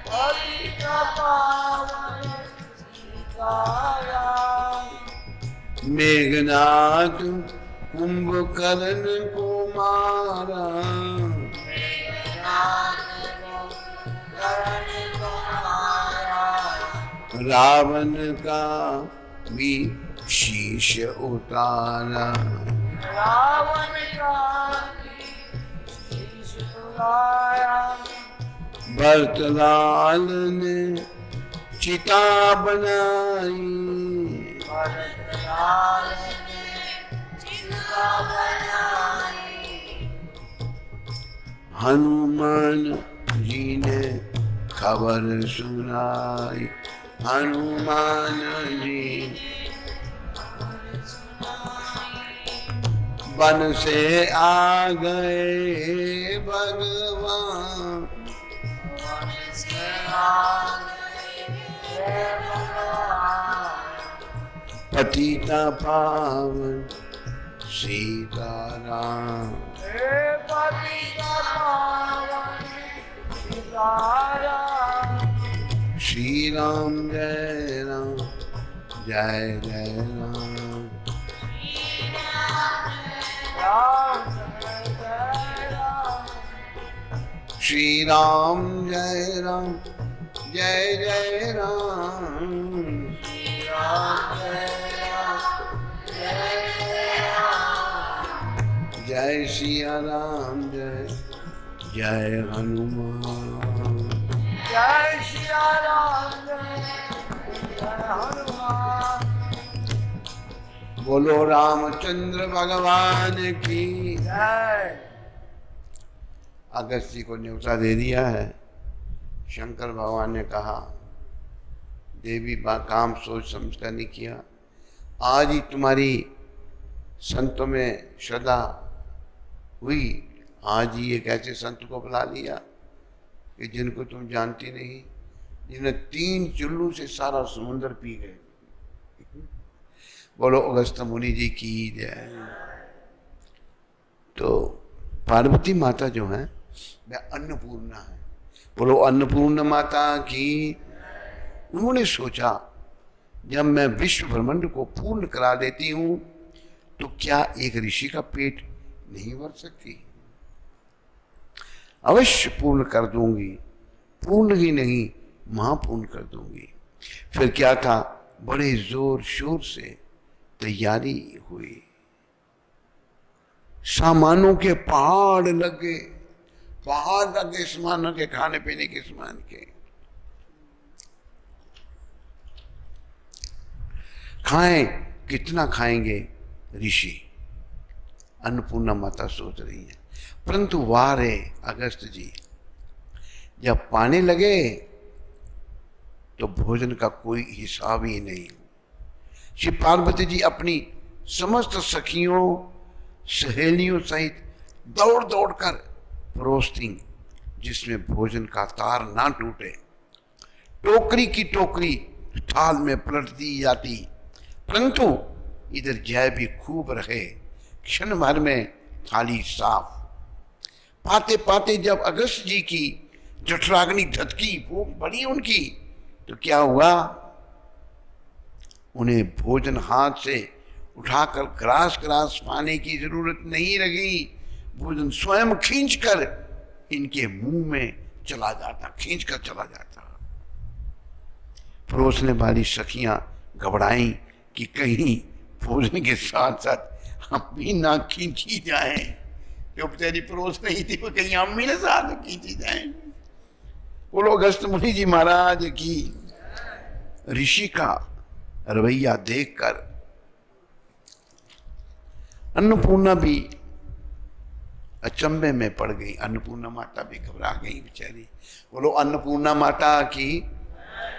पतिता पावन सीताराम, मेघनाद कुंभकर्ण को मारा, रावण का भी शीश उतारा, रावण का शीश उतारा, भरतलाल ने चिता बनाई। भरत लाल ने चिता बनाई। हनुमान जी ने खबर सुनाई। हनुमान जी वन से आ गए भगवान। वन से आ गए भगवान। पतिता पावन सीताराम। हे पतिता पावन सीताराम। श्री राम जय राम जय जय राम। राम जय जय राम। श्री राम जय राम जय जय राम। राम जय राम जय जय राम। जय सिया राम जय जय हनुमान। जय सिया राम जय जय हनुमान। बोलो रामचंद्र भगवान की। जय। अगस्त्य को न्योता दे दिया है। शंकर भगवान ने कहा देवी बा काम सोच समझ कर नहीं किया। आज ही तुम्हारी संतों में श्रद्धा हुई। आज ही एक ऐसे संत को बुला लिया कि जिनको तुम जानती नहीं, जिन्हें 3 चुल्लू से सारा समुद्र पी गए। बोलो अगस्त्य मुनि जी की जय। तो पार्वती माता जो है वह अन्नपूर्णा है। बोलो अन्नपूर्ण माता की। उन्होंने सोचा जब मैं विश्व ब्रह्मांड को पूर्ण करा देती हूं तो क्या एक ऋषि का पेट नहीं भर सकती? अवश्य पूर्ण कर दूंगी। पूर्ण ही नहीं महापूर्ण कर दूंगी। फिर क्या था, बड़े जोर शोर से तैयारी हुई। सामानों के पहाड़ लगे। पहाड़ लगे सामानों के, खाने पीने के सामान के। खाएं, कितना खाएंगे ऋषि? अन्नपूर्णा माता सोच रही है। परंतु वार है अगस्त जी, जब पाने लगे तो भोजन का कोई हिसाब ही नहीं। श्री पार्वती जी अपनी समस्त सखियों सहेलियों सहित दौड़ दौड़ कर परोसती, जिसमें भोजन का तार ना टूटे। टोकरी की टोकरी थाल में पलट दी जाती, परंतु इधर जय भी खूब रहे। क्षण भर में थाली साफ। पाते पाते जब अगस्त जी की जठराग्नि धधकी, भूख बढ़ी उनकी, तो क्या हुआ, उन्हें भोजन हाथ से उठाकर ग्रास ग्रास पाने की जरूरत नहीं लगी। भोजन स्वयं खींचकर इनके मुंह में चला जाता, खींचकर चला जाता। परोसने वाली सखियां घबराई कि कहीं भोजन के साथ साथ हम भी ना खींची जाए। जो तेरी परोस नहीं थी वो कहीं हम भी ना साथ में खींची जाए। बोलो अगस्त मुनि जी महाराज की। ऋषि का रवैया देखकर अन्नपूर्णा भी अचंभे में पड़ गई। अन्नपूर्णा माता भी घबरा गई बेचारी। बोलो अन्नपूर्णा माता की।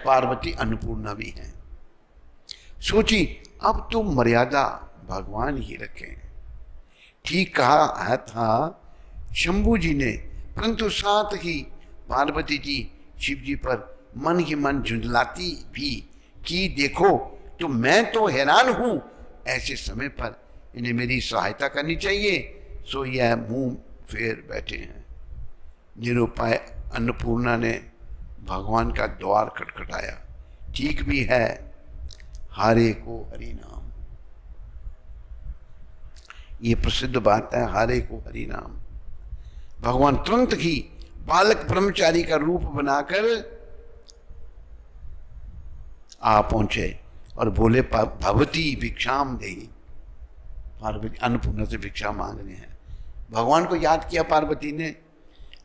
पार्वती अन्नपूर्णा भी है। सोची अब तो मर्यादा भगवान ही रखें। ठीक कहा है था शंभू जी ने, परंतु साथ ही पार्वती जी शिव जी पर मन ही मन झुंझलाती भी कि देखो तो मैं तो हैरान हूं, ऐसे समय पर इन्हें मेरी सहायता करनी चाहिए। सो यह मुंह फेर बैठे हैं। निरुपाय अन्नपूर्णा ने भगवान का द्वार खटखटाया। ठीक भी है, हारे को हरि नाम। ये प्रसिद्ध बात है, हारे को हरि नाम। भगवान तुरंत ही बालक ब्रह्मचारी का रूप बनाकर आ पहुंचे और बोले भगवती भिक्षाम देही। पार्वती अन्नपूर्णा से भिक्षा मांग रहे हैं। भगवान को याद किया पार्वती ने,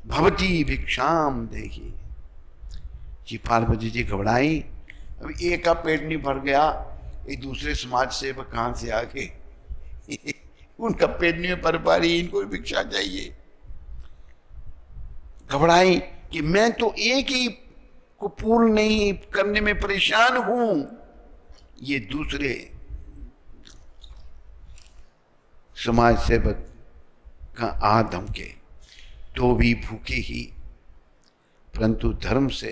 भगवती भिक्षाम देही। जी पार्वती जी घबराई अभी एक का पेट नहीं भर गया, एक दूसरे समाज सेवक कहां से आ गए उनका पेट नहीं भर पा रही, इनको भी भिक्षा चाहिए। घबराई कि मैं तो एक ही को पूर्ण नहीं करने में परेशान हूं, ये दूसरे समाज सेवक का आ धमके तो भी भूखे ही, परंतु धर्म से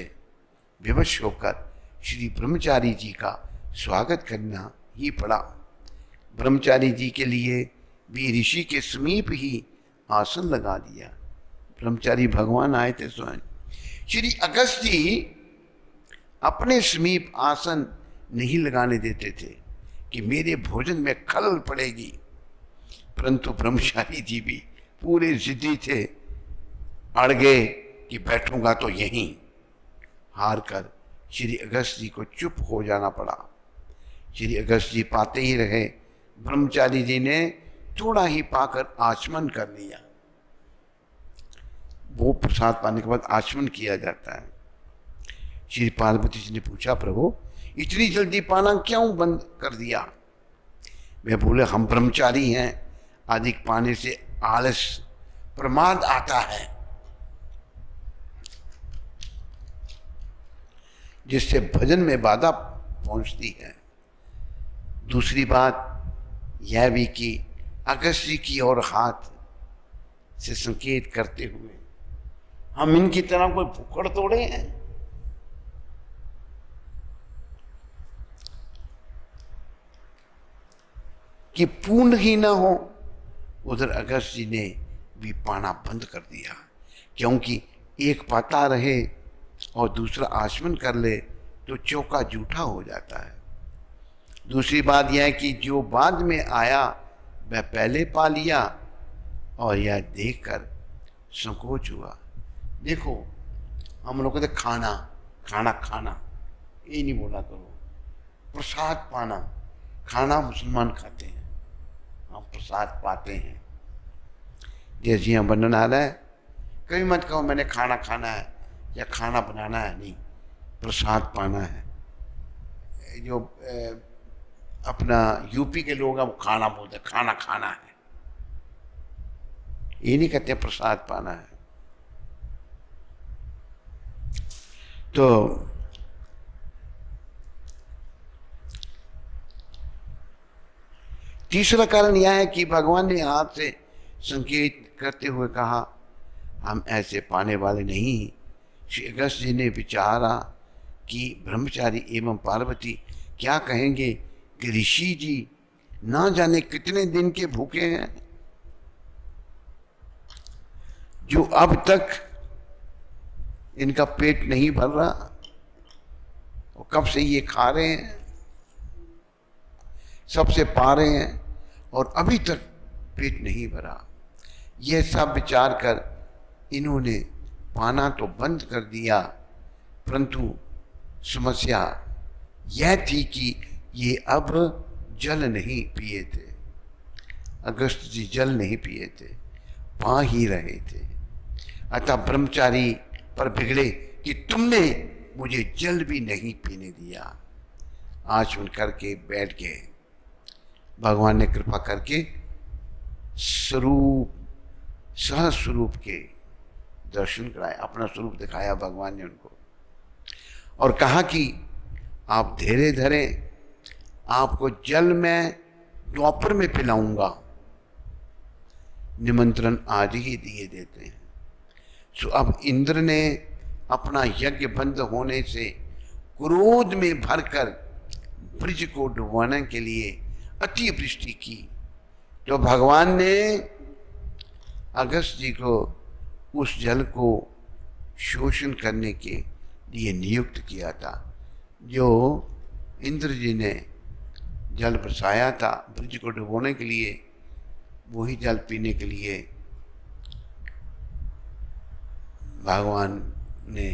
विवश होकर श्री ब्रह्मचारी जी का स्वागत करना ही पड़ा। ब्रह्मचारी जी के लिए भी ऋषि के समीप ही आसन लगा दिया। ब्रह्मचारी भगवान आए थे स्वयं। श्री अगस्त जी अपने समीप आसन नहीं लगाने देते थे कि मेरे भोजन में खलल पड़ेगी, परंतु ब्रह्मचारी जी भी पूरे जिद्दी थे, अड़ गए कि बैठूंगा तो यहीं। हार कर श्री अगस्त जी को चुप हो जाना पड़ा। श्री अगस्त जी पाते ही रहे। ब्रह्मचारी जी ने थोड़ा ही पाकर आचमन कर लिया। वो प्रसाद पाने के बाद आचमन किया जाता है। श्री पार्वती जी ने पूछा, प्रभु इतनी जल्दी पाना क्यों बंद कर दिया? वे बोले, हम ब्रह्मचारी हैं, अधिक पाने से आलस प्रमाद आता है, जिससे भजन में बाधा पहुंचती है। दूसरी बात यह भी कि अगस्त जी की ओर हाथ से संकेत करते हुए, हम इनकी तरह कोई भुक्कड़ तोड़े हैं? कि पूर्ण ही ना हो। उधर अगस्त जी ने भी पाना बंद कर दिया, क्योंकि एक पाता रहे और दूसरा आचमन कर ले तो चौका जूठा हो जाता है। दूसरी बात यह है कि जो बाद में आया वह पहले पा लिया, और यह देखकर संकोच हुआ। देखो, हम लोग कहते खाना खाना खाना, ये नहीं बोला करो। प्रसाद पाना, खाना मुसलमान खाते हैं, हम प्रसाद पाते हैं। जैसे यहाँ वर्णन आ रहा है, कभी मत कहो मैंने खाना खाना है या खाना बनाना है, नहीं, प्रसाद पाना है। जो अपना यूपी के लोग हैं वो खाना बोलते हैं, खाना खाना है, ये नहीं कहते प्रसाद पाना है। तो तीसरा कारण यह है कि भगवान ने हाथ से संकेत करते हुए कहा, हम ऐसे पाने वाले नहीं। श्री अगस्त जी ने विचारा कि ब्रह्मचारी एवं पार्वती क्या कहेंगे कि ऋषि जी ना जाने कितने दिन के भूखे हैं, जो अब तक इनका पेट नहीं भर रहा, और कब से ये खा रहे हैं, सबसे पा रहे हैं, और अभी तक पेट नहीं भरा। यह सब विचार कर इन्होंने पाना तो बंद कर दिया, परंतु समस्या यह थी कि ये अब जल नहीं पिए थे। अगस्त जी जल नहीं पिए थे, पा ही रहे थे। अतः ब्रह्मचारी पर बिगड़े कि तुमने मुझे जल भी नहीं पीने दिया। आचमन करके बैठ गए। भगवान ने कृपा करके स्वरूप सह स्वरूप के दर्शन कराए, अपना स्वरूप दिखाया भगवान ने उनको, और कहा कि आप धीरे धीरे, आपको जल मैं दोपहर में पिलाऊंगा, निमंत्रण आज ही दिए देते हैं। सो अब इंद्र ने अपना यज्ञ बंद होने से क्रोध में भरकर ब्रज को डुबाने के लिए अति वृष्टि की। तो भगवान ने अगस्त जी को उस जल को शोषण करने के लिए नियुक्त किया था। जो इंद्र जी ने जल बरसाया था ब्रज को डुबोने के लिए, वही जल पीने के लिए भगवान ने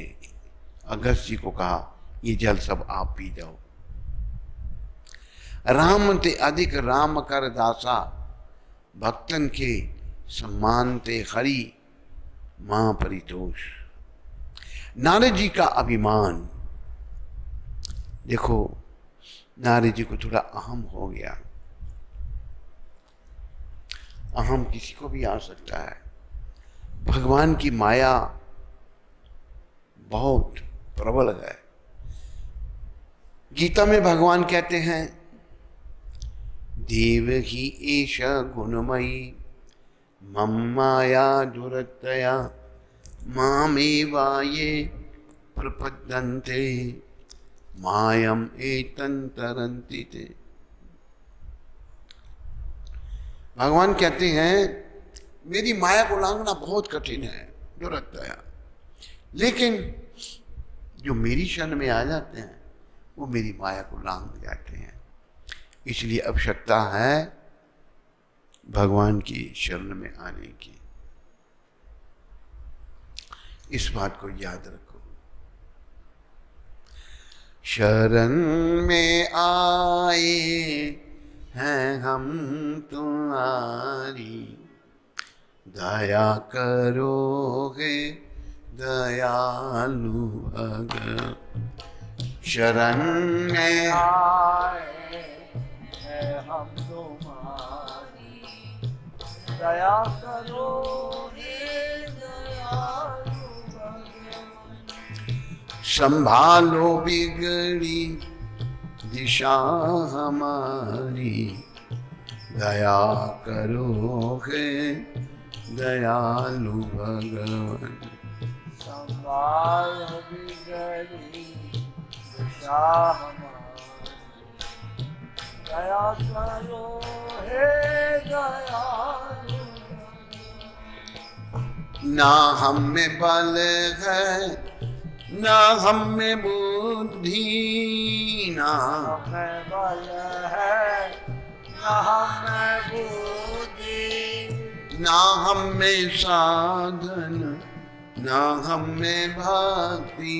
अगस्त जी को कहा, ये जल सब आप पी जाओ। राम ते अधिक राम कर दासा, भक्तन के सम्मान ते हरि मां परितोष। नारद जी का अभिमान, देखो नारद जी को थोड़ा अहम हो गया। अहम किसी को भी आ सकता है। भगवान की माया बहुत प्रबल है। गीता में भगवान कहते हैं देव ही एषा गुणमयी मम माया दुरतया मामेवाये प्रपद्यन्ते मायम एतं तरन्ति ते। भगवान कहते हैं मेरी माया को लांघना बहुत कठिन है, दुरतया, लेकिन जो मेरी शरण में आ जाते हैं वो मेरी माया को लांघ जाते हैं। इसलिए आवश्यकता है भगवान की शरण में आने की। इस बात को याद रखो। शरण में आए हैं हम तुम्हारी, दया करोगे दयालु भगवान। शरण में आए हैं हम तुम्हारी, दया करो हे दयालु भगवान। संभालो बिगड़ी दिशा हमारी, दया करोगे दयालु भगवान। संभालो बिगड़ी दिशा हमारी, दया करो हे दयालु भगवान। ना हम में बल है ना हम में बुद्धि, ना हमें बल है ना हमें बुद्धि, ना हम में साधन ना हम में भक्ति,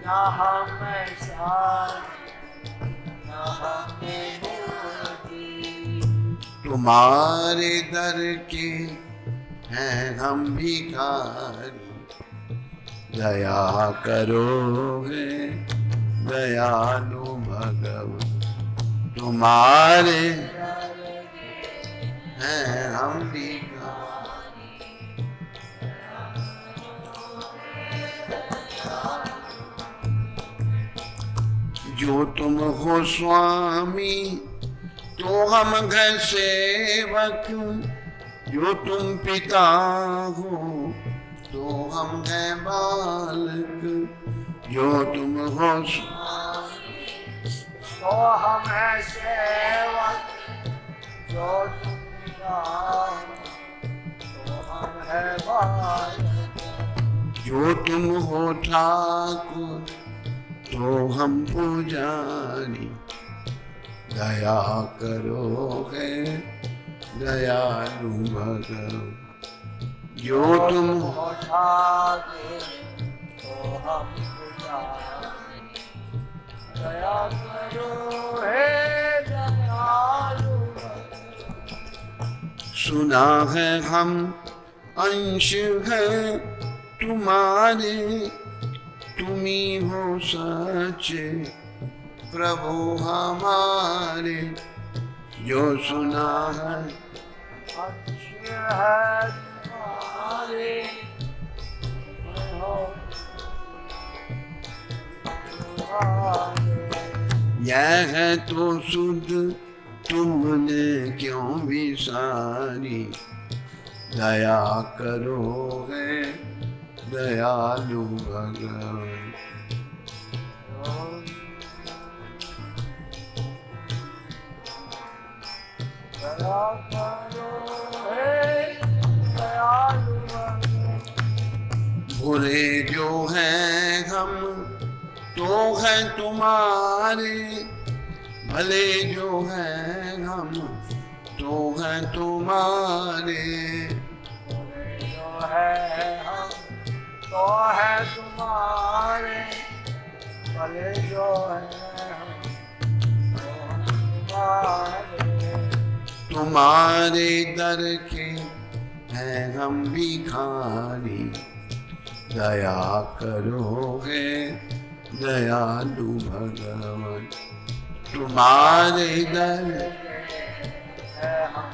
ना हमें साथ ना हमें बुद्धि। तुम्हारे दर के हैं हम भिखारी, दया करोगे दयालु भगवान। तुम्हारे हैं हम भिखारी, जो तुम हो स्वामी तो हम घर सेवक, जो तुम पिता हो तो हम हैं बालक, जो तुम हो तो हम हैं सेवक, जो तुम जाओ तो हम हैं बालक, जो तुम हो ठाकुर तो हम पुजारी, दया करोगे दयालु भगवान। जो तुम हो ठाकुर तो हम पुजारी, दया करो हे दयालु भगवान। सुना है हम अंश है तुम्हारे, तुम्ही हो सच्चे प्रभु हमारे। जो सुना है अंश है तुम्हारे, हो तुम्हारे। यह है तो सुध तुमने क्यों विसारी, दया करोगे दयालु भगवान। दया करो हे दयालु भगवान। बुरे जो हैं हम तो हैं तुम्हारे, भले जो हैं हम तो हैं तुम्हारे। जो है हम तो है तुम्हारे, भले जो है हम तो तुम्हारे। तुम्हारे दर के हैं हम भिखारी, दया करोगे दयालु भगवान तुम्हारे दर है हम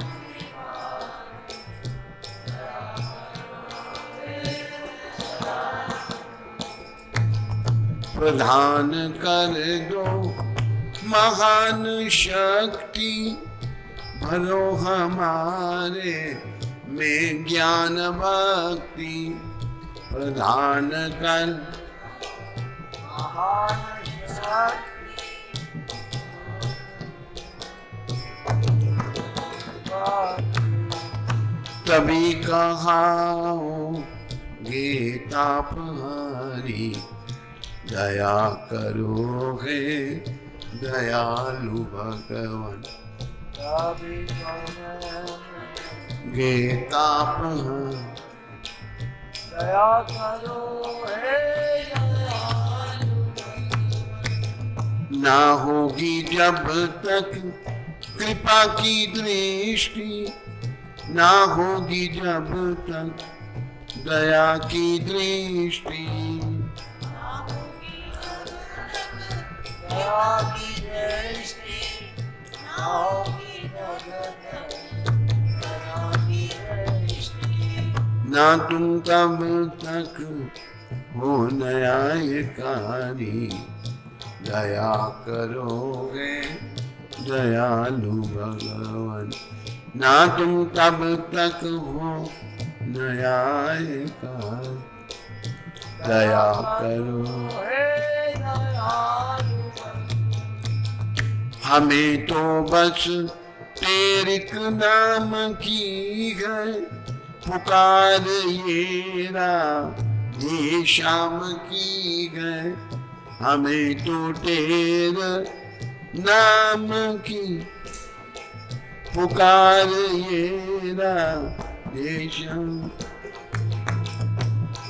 प्रदान कर दो महान शक्ति भरो हमारे में ज्ञान भक्ति प्रदान कर महान तभी कहाओ गीता पहारी दया करोगे दयालु भगवान गीता पहारी दया करो हे ना होगी जब तक कृपा की दृष्टि ना होगी जब तक दया की दृष्टि दया की दृष्टि ना होगी दया की दृष्टि ना तुम तब तक हो न्यायकारी दया करोगे दयालु भगवान ना तुम तब तक हो न्यायकारी दया करो हमें तो बस तेरे नाम की है पुकार ये शाम की है हमें तो तेरे नाम की पुकार ये शाम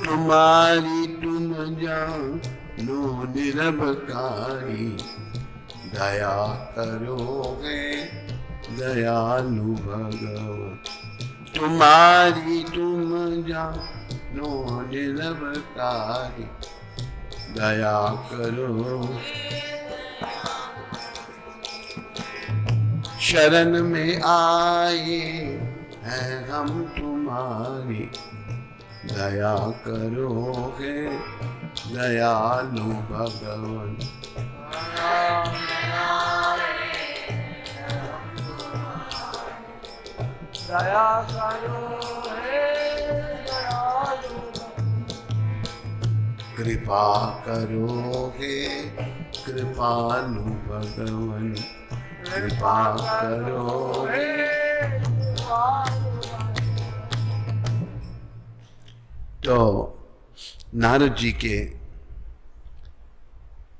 तुम्हारी तुम जानो निरवकारी दया करोगे दयालु भगवान तुम्हारी तुम जानो निरवकारी दया करो शरण में आए हैं हम तुम्हारी दया करोगे दयालु भगवान दया करो हे दयालु कृपा करोगे कृपालु भगवान कृपा करोगे तो नारद जी के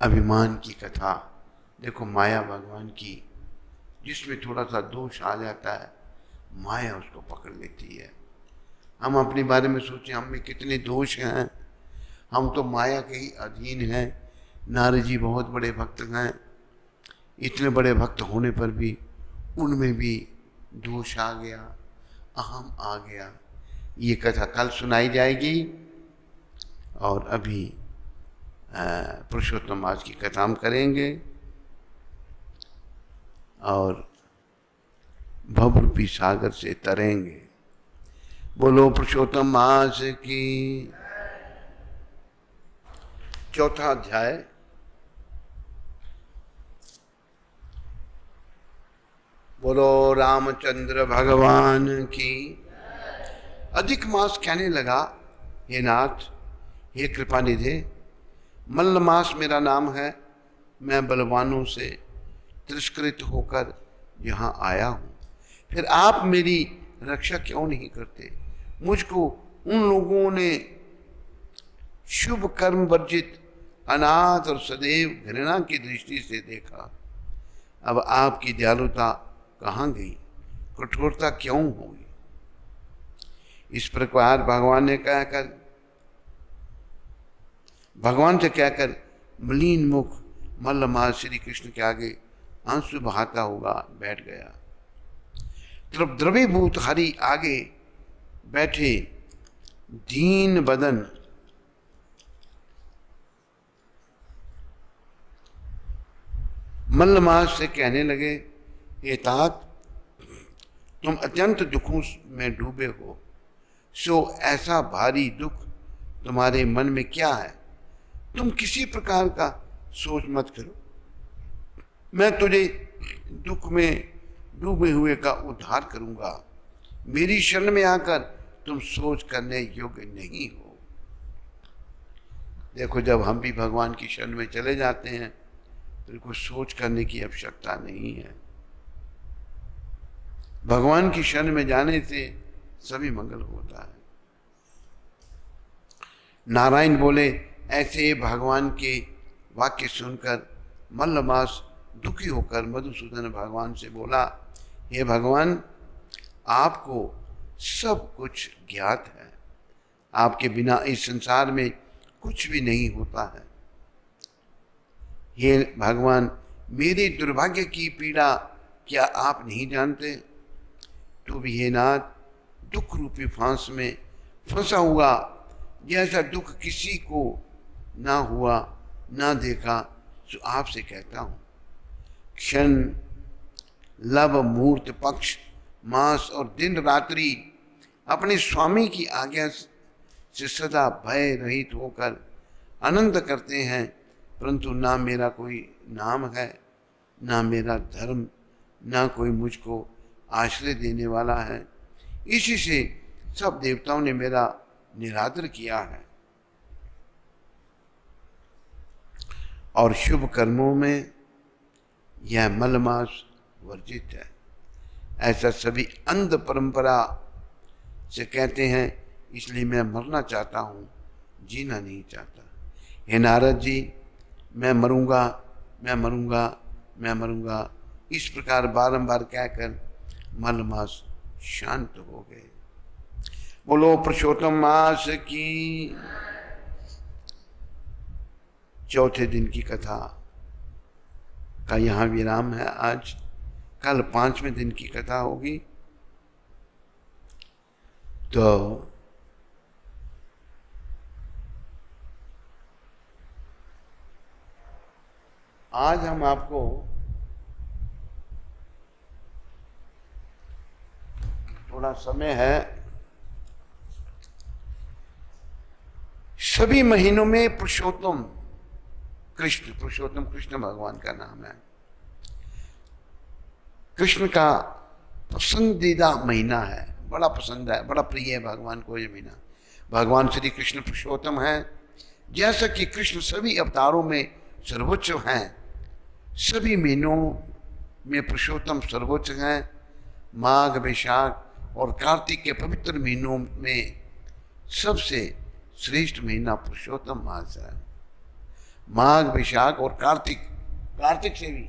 अभिमान की कथा देखो माया भगवान की जिसमें थोड़ा सा दोष आ जाता है माया उसको पकड़ लेती है। हम अपने बारे में सोचें हम में कितने दोष हैं हम तो माया के ही अधीन हैं। नारद जी बहुत बड़े भक्त हैं इतने बड़े भक्त होने पर भी उनमें भी दोष आ गया अहम आ गया। ये कथा कल सुनाई जाएगी और अभी पुरुषोत्तम मास की कथा हम करेंगे और भवरूपी सागर से तरेंगे। बोलो पुरुषोत्तम मास की। चौथा अध्याय बोलो रामचंद्र भगवान की। अधिक मास कहने लगा हे नाथ हे कृपानिधे मल्ल मास मेरा नाम है मैं बलवानों से तिरस्कृत होकर यहाँ आया हूँ फिर आप मेरी रक्षा क्यों नहीं करते। मुझको उन लोगों ने शुभ कर्म वर्जित अनाथ और सदैव घृणा की दृष्टि से देखा। अब आपकी दयालुता कहाँ गई कठोरता क्यों हुई। इस प्रकार भगवान से कहकर मलिन मुख मल्लमास श्री कृष्ण के आगे आंसू बहाता हुआ बैठ गया। तब द्रवीभूत हरि आगे बैठे दीन बदन मल्लमास से कहने लगे, हे तात, तुम अत्यंत दुखों में डूबे हो, सो ऐसा भारी दुख तुम्हारे मन में क्या है? तुम किसी प्रकार का सोच मत करो, मैं तुझे दुख में डूबे हुए का उद्धार करूंगा। मेरी शरण में आकर तुम सोच करने योग्य नहीं हो। देखो, जब हम भी भगवान की शरण में चले जाते हैं तो कुछ सोच करने की आवश्यकता नहीं है। भगवान की शरण में जाने से सभी मंगल होता है। नारायण बोले, ऐसे भगवान के वाक्य सुनकर मल्लमास दुखी होकर मधुसूदन भगवान से बोला, हे भगवान, आपको सब कुछ ज्ञात है, आपके बिना इस संसार में कुछ भी नहीं होता है। हे भगवान, मेरे दुर्भाग्य की पीड़ा क्या आप नहीं जानते? तो भी हे नाथ, दुख रूपी फांस में फंसा हुआ, जैसा दुख किसी को ना हुआ ना देखा, जो आपसे कहता हूं, क्षण, लब, मुहूर्त, पक्ष, मास और दिन रात्रि अपने स्वामी की आज्ञा से सदा भय रहित होकर आनंद करते हैं, परंतु ना मेरा कोई नाम है, ना मेरा धर्म, ना कोई मुझको आश्रय देने वाला है। इसी से सब देवताओं ने मेरा निरादर किया है और शुभ कर्मों में यह मलमास वर्जित है, ऐसा सभी अंध परंपरा से कहते हैं। इसलिए मैं मरना चाहता हूँ, जीना नहीं चाहता। हे नारद जी, मैं मरूंगा, मैं मरूंगा, मैं मरूंगा, इस प्रकार बारंबार कहकर मलमास शांत हो गए। बोलो पुरुषोत्तम मास की। चौथे दिन की कथा का यहाँ विराम है। आज कल 5वें दिन की कथा होगी। तो आज हम आपको थोड़ा समय है, सभी महीनों में पुरुषोत्तम कृष्ण भगवान का नाम है। कृष्ण का पसंदीदा महीना है, बड़ा पसंद है, बड़ा प्रिय है भगवान को ये महीना। भगवान श्री कृष्ण पुरुषोत्तम है। जैसा कि कृष्ण सभी अवतारों में सर्वोच्च हैं, सभी महीनों में पुरुषोत्तम सर्वोच्च हैं। माघ, वैशाख और कार्तिक के पवित्र महीनों में सबसे श्रेष्ठ महीना पुरुषोत्तम मास है। माघ, वैशाख और कार्तिक से भी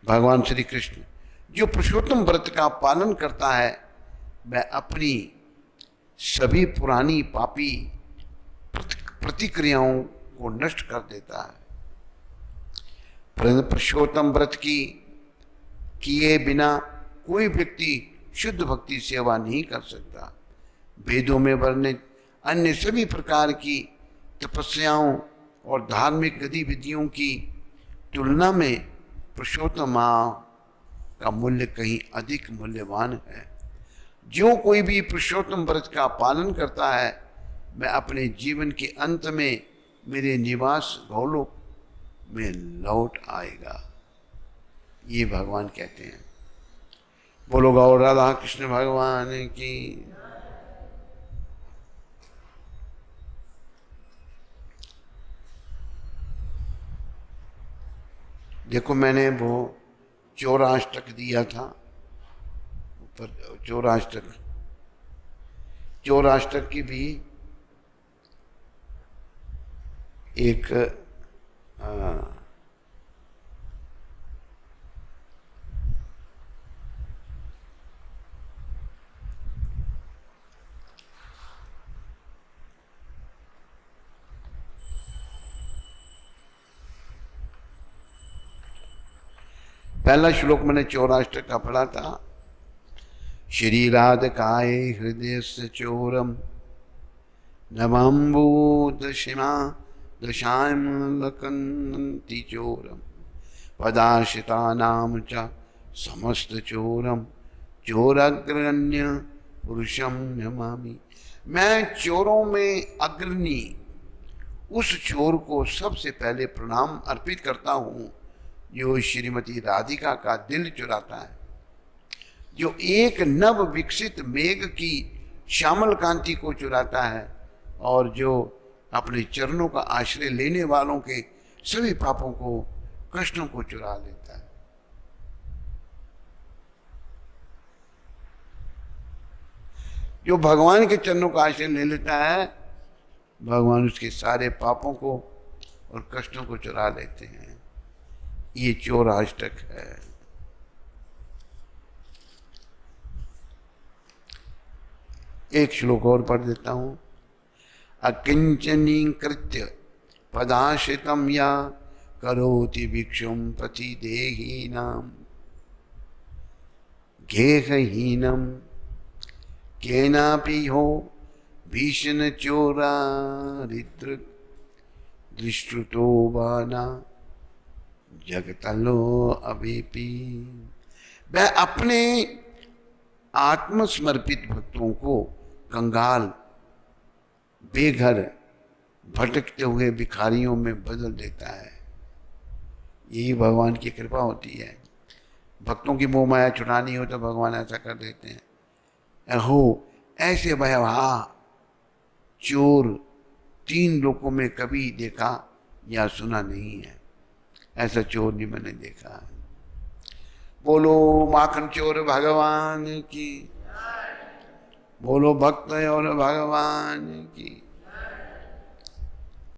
भगवान श्री कृष्ण जो पुरुषोत्तम व्रत का पालन करता है, वह अपनी सभी पुरानी पापी प्रतिक्रियाओं को नष्ट कर देता है। पुरुषोत्तम व्रत की किए बिना कोई व्यक्ति शुद्ध भक्ति सेवा नहीं कर सकता। वेदों में वर्णित अन्य सभी प्रकार की तपस्याओं और धार्मिक गतिविधियों की तुलना में पुरुषोत्तम माह का मूल्य कहीं अधिक मूल्यवान है। जो कोई भी पुरुषोत्तम व्रत का पालन करता है, वह अपने जीवन के अंत में मेरे निवास गौलोक में लौट आएगा, ये भगवान कहते हैं। बोलो गौर राधा कृष्ण भगवान की। देखो, मैंने वो चौराष्टक दिया था ऊपर, चौराष्टक की भी एक पहला श्लोक मैंने चौराष्टक का पढ़ा था। श्री राधकाय हृदय से चोरम नवम्बूत शिमा दशामलकन्नन्ति चोरम पदाश्रितानां च समस्त चोरम चोरग्रगण्य पुरुषम नमामि। मैं चोरों में अग्रणी उस चोर को सबसे पहले प्रणाम अर्पित करता हूँ जो श्रीमती राधिका का दिल चुराता है, जो एक नव विकसित मेघ की श्यामल कांति को चुराता है और जो अपने चरणों का आश्रय लेने वालों के सभी पापों को, कष्टों को चुरा लेता है। जो भगवान के चरणों का आश्रय ले लेता है, भगवान उसके सारे पापों को और कष्टों को चुरा लेते हैं। ये चोर अष्टक है। एक श्लोक और पढ़ देता हूं। अकिंचनी कृत्य पदाश्रितम या करोति भिक्षुम पति देहीनाम गेहहीनम केनापि हो भीषण चोरारिद्र दृष्टुतो बाना जगतलो अवेपी। वह अपने आत्मसमर्पित भक्तों को कंगाल, बेघर, भटकते हुए भिखारियों में बदल देता है। यही भगवान की कृपा होती है। भक्तों की मोह माया छुड़ानी हो तो भगवान ऐसा कर देते हैं। अहो, ऐसे भयावह चोर 3 लोकों में कभी देखा या सुना नहीं है। ऐसा चोर नहीं मैंने देखा है। बोलो माखन चोर भगवान की, बोलो भक्त और भगवान की।